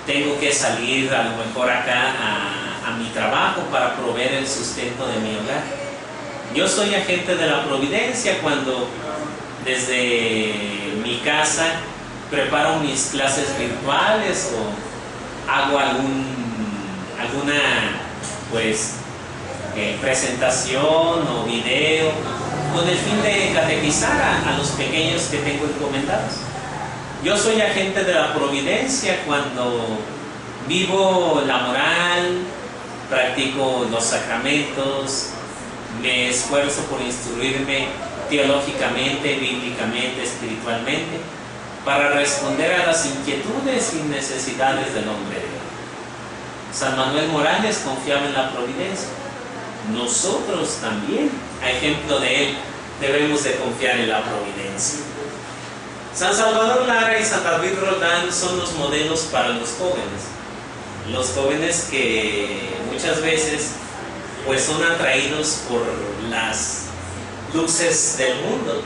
tengo que salir a lo mejor acá a mi trabajo para proveer el sustento de mi hogar. Yo soy agente de la providencia cuando desde mi casa preparo mis clases virtuales o hago alguna presentación o video con el fin de catequizar a los pequeños que tengo encomendados. Yo soy agente de la providencia cuando vivo la moral, practico los sacramentos, me esfuerzo por instruirme teológicamente, bíblicamente, espiritualmente, para responder a las inquietudes y necesidades del hombre de hoy. San Manuel Morales confiaba en la providencia. Nosotros también, a ejemplo de él, debemos de confiar en la providencia. San Salvador Lara y San David Roldán son los modelos para los jóvenes que muchas veces pues son atraídos por las luces del mundo,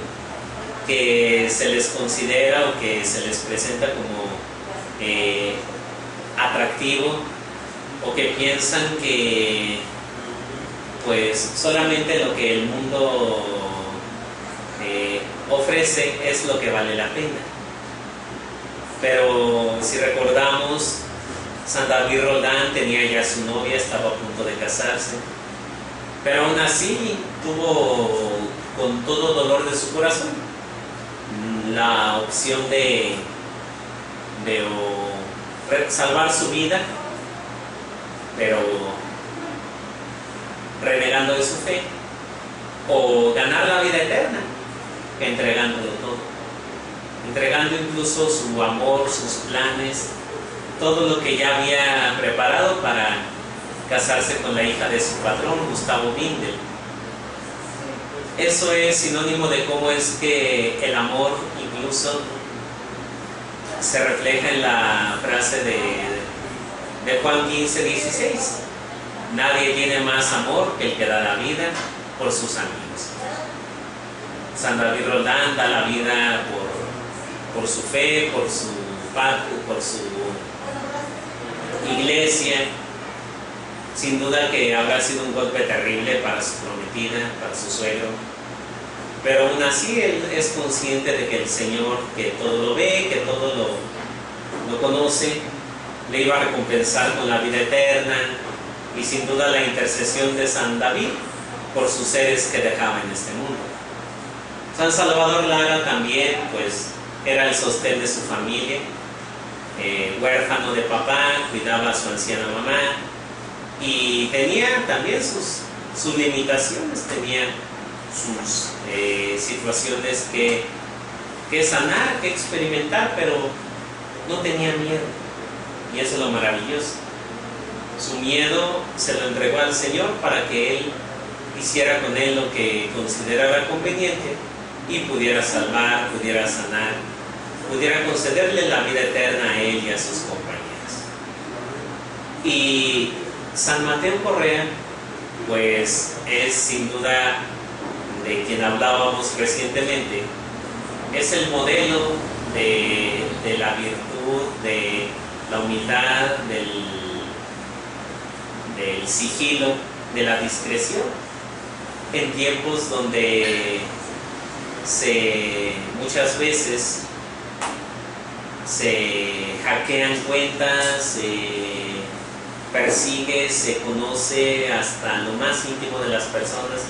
que se les considera o que se les presenta como atractivo, o que piensan que pues solamente lo que el mundo ofrece es lo que vale la pena. Pero si recordamos, San David Roldán tenía ya su novia, estaba a punto de casarse, pero aún así tuvo, con todo dolor de su corazón, la opción de salvar su vida, pero renegando de su fe, o ganar la vida eterna, entregándolo todo, entregando incluso su amor, sus planes, todo lo que ya había preparado para casarse con la hija de su patrón, Gustavo Bindel. Eso es sinónimo de cómo es que el amor incluso se refleja en la frase de Juan 15:16. Nadie tiene más amor que el que da la vida por sus amigos. San David Roldán da la vida por su fe, por su patria, por su iglesia. Sin duda que habrá sido un golpe terrible para su prometida, para su suegro, pero aún así él es consciente de que el Señor, que todo lo ve, que todo lo conoce, le iba a recompensar con la vida eterna, y sin duda la intercesión de San David por sus seres que dejaba en este mundo. San Salvador Lara también pues era el sostén de su familia, huérfano de papá, cuidaba a su anciana mamá y tenía también sus limitaciones, tenía sus situaciones que sanar, que experimentar, pero no tenía miedo, y eso es lo maravilloso. Su miedo se lo entregó al Señor para que Él hiciera con él lo que considerara conveniente y pudiera salvar, pudiera sanar, pudiera concederle la vida eterna a él y a sus compañeros. Y San Mateo Correa, pues es sin duda, de quien hablábamos recientemente, es el modelo de la virtud, de la humildad, del sigilo, de la discreción, en tiempos donde muchas veces se hackean cuentas, se persigue, se conoce hasta lo más íntimo de las personas.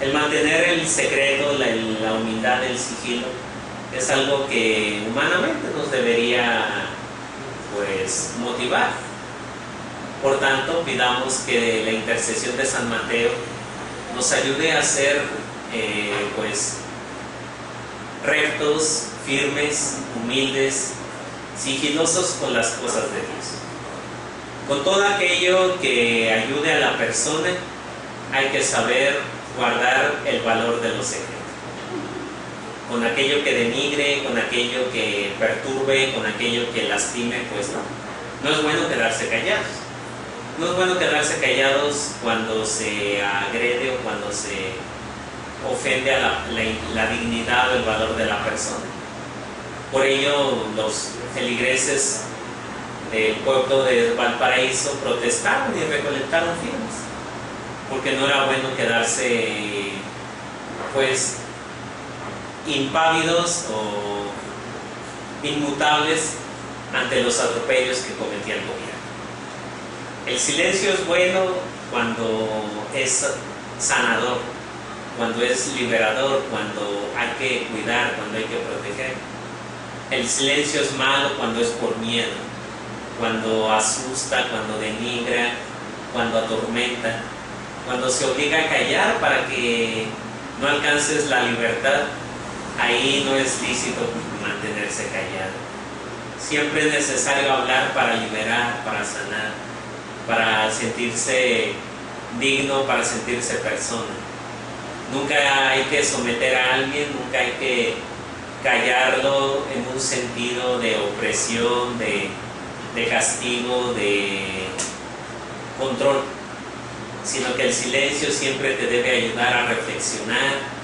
El mantener el secreto, la humildad, el sigilo, es algo que humanamente nos debería pues motivar. Por tanto, pidamos que la intercesión de San Mateo nos ayude a ser pues rectos, firmes, humildes, sigilosos con las cosas de Dios. Con todo aquello que ayude a la persona, hay que saber guardar el valor de los secretos. Con aquello que denigre, con aquello que perturbe, con aquello que lastime, pues no es bueno quedarse callados. No es bueno quedarse callados cuando se agrede o cuando se ofende a la dignidad o el valor de la persona. Por ello, los feligreses del pueblo de Valparaíso protestaron y recolectaron firmas, porque no era bueno quedarse pues impávidos o inmutables ante los atropellos que cometía el gobierno. El silencio es bueno cuando es sanador, cuando es liberador, cuando hay que cuidar, cuando hay que proteger. El silencio es malo cuando es por miedo, cuando asusta, cuando denigra, cuando atormenta, cuando se obliga a callar para que no alcances la libertad. Ahí no es lícito mantenerse callado. Siempre es necesario hablar para liberar, para sanar, para sentirse digno, para sentirse persona. Nunca hay que someter a alguien, nunca hay que callarlo en un sentido de opresión, de castigo, de control, sino que el silencio siempre te debe ayudar a reflexionar,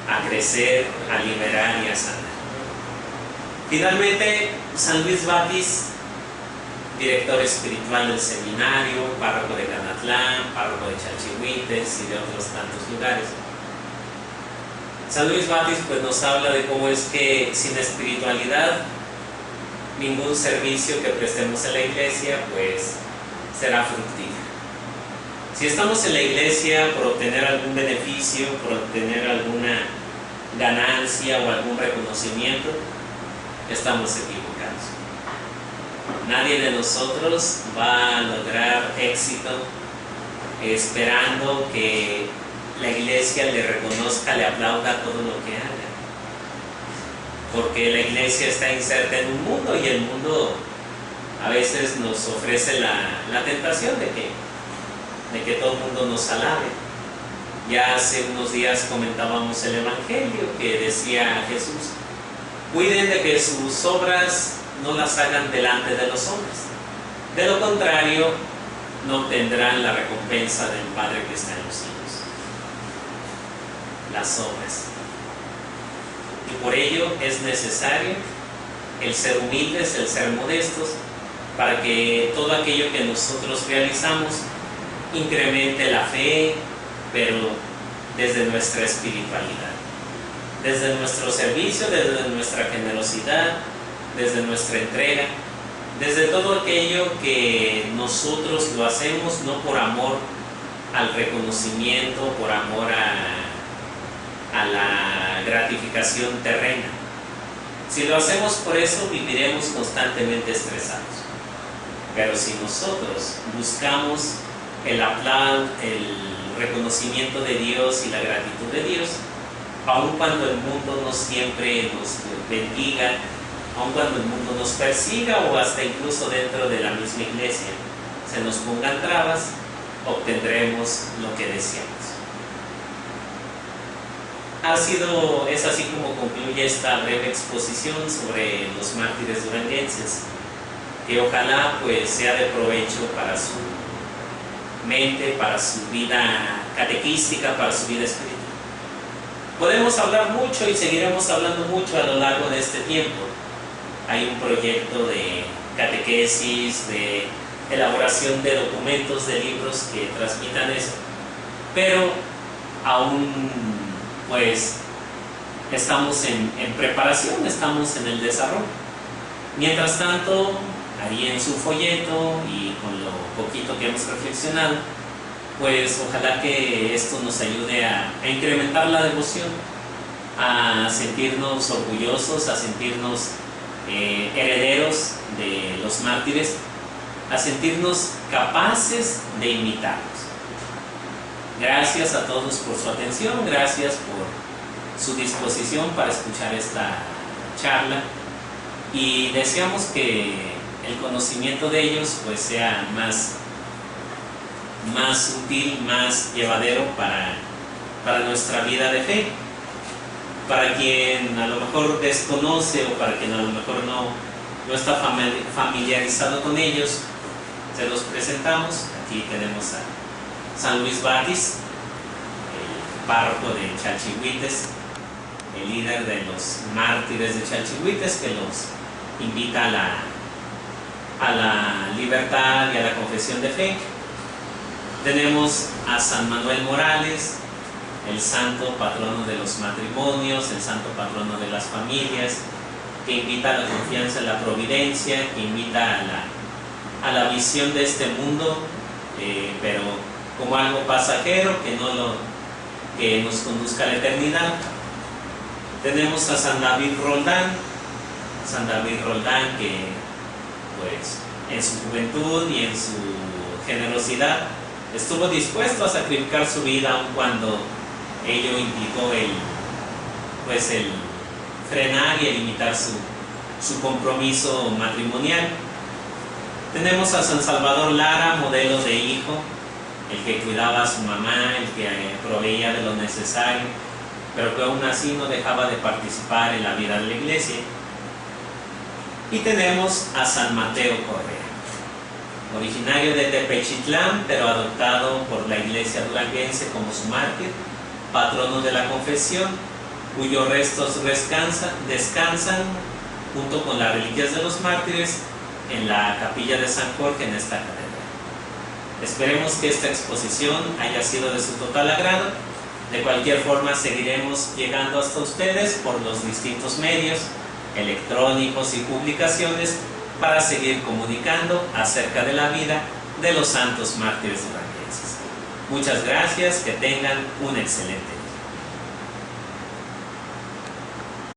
a crecer, a liberar y a sanar. Finalmente, San Luis Batis, director espiritual del seminario, párroco de Canatlán, párroco de Chalchihuites y de otros tantos lugares. San Luis Batis pues nos habla de cómo es que sin espiritualidad ningún servicio que prestemos en la iglesia pues será fructífero. Si estamos en la iglesia por obtener algún beneficio, por obtener alguna ganancia o algún reconocimiento, estamos equivocados. Nadie de nosotros va a lograr éxito esperando que la iglesia le reconozca, le aplauda todo lo que haga. Porque la iglesia está inserta en un mundo y el mundo a veces nos ofrece la tentación de que todo el mundo nos alabe. Ya hace unos días comentábamos el Evangelio que decía Jesús: cuiden de que sus obras no las hagan delante de los hombres. De lo contrario, no obtendrán la recompensa del Padre que está en los cielos. Las obras. Y por ello es necesario el ser humildes, el ser modestos, para que todo aquello que nosotros realizamos incremente la fe, pero desde nuestra espiritualidad, desde nuestro servicio, desde nuestra generosidad, desde nuestra entrega, desde todo aquello que nosotros lo hacemos no por amor al reconocimiento, por amor a la gratificación terrena. Si lo hacemos por eso, viviremos constantemente estresados. Pero si nosotros buscamos el aplauso, el reconocimiento de Dios y la gratitud de Dios, aun cuando el mundo no siempre nos bendiga, aun cuando el mundo nos persiga o hasta incluso dentro de la misma iglesia se nos pongan trabas, obtendremos lo que deseamos. Es así como concluye esta breve exposición sobre los mártires duranguenses, que ojalá pues sea de provecho para su mente, para su vida catequística, para su vida espiritual. Podemos hablar mucho y seguiremos hablando mucho a lo largo de este tiempo. Hay un proyecto de catequesis, de elaboración de documentos, de libros que transmitan eso, pero aún pues estamos en preparación, estamos en el desarrollo. Mientras tanto, ahí en su folleto y con lo poquito que hemos reflexionado, pues ojalá que esto nos ayude a incrementar la devoción, a sentirnos orgullosos, a sentirnos herederos de los mártires, a sentirnos capaces de imitarlos. Gracias a todos por su atención, gracias por su disposición para escuchar esta charla y deseamos que el conocimiento de ellos pues sea más útil, más llevadero para nuestra vida de fe. Para quien a lo mejor desconoce o para quien a lo mejor no está familiarizado con ellos, se los presentamos. Aquí tenemos a San Luis Batis, el párroco de Chalchihuites, el líder de los mártires de Chalchihuites, que los invita a la libertad y a la confesión de fe. Tenemos a San Manuel Morales, el santo patrono de los matrimonios, el santo patrono de las familias, que invita a la confianza en la providencia, que invita a la visión de este mundo, pero como algo pasajero, que nos conduzca a la eternidad. Tenemos a San David Roldán, que pues en su juventud y en su generosidad estuvo dispuesto a sacrificar su vida aun cuando ello implicó el frenar y el limitar su compromiso matrimonial. Tenemos a San Salvador Lara, modelo de hijo, el que cuidaba a su mamá, el que proveía de lo necesario, pero que aún así no dejaba de participar en la vida de la iglesia. Y tenemos a San Mateo Correa, originario de Tepechitlán, pero adoptado por la iglesia duranguense como su mártir, patrono de la confesión, cuyos restos descansan junto con las reliquias de los mártires en la capilla de San Jorge en esta catedral. Esperemos que esta exposición haya sido de su total agrado. De cualquier forma, seguiremos llegando hasta ustedes por los distintos medios electrónicos y publicaciones para seguir comunicando acerca de la vida de los santos mártires duranguenses. Muchas gracias, que tengan un excelente día.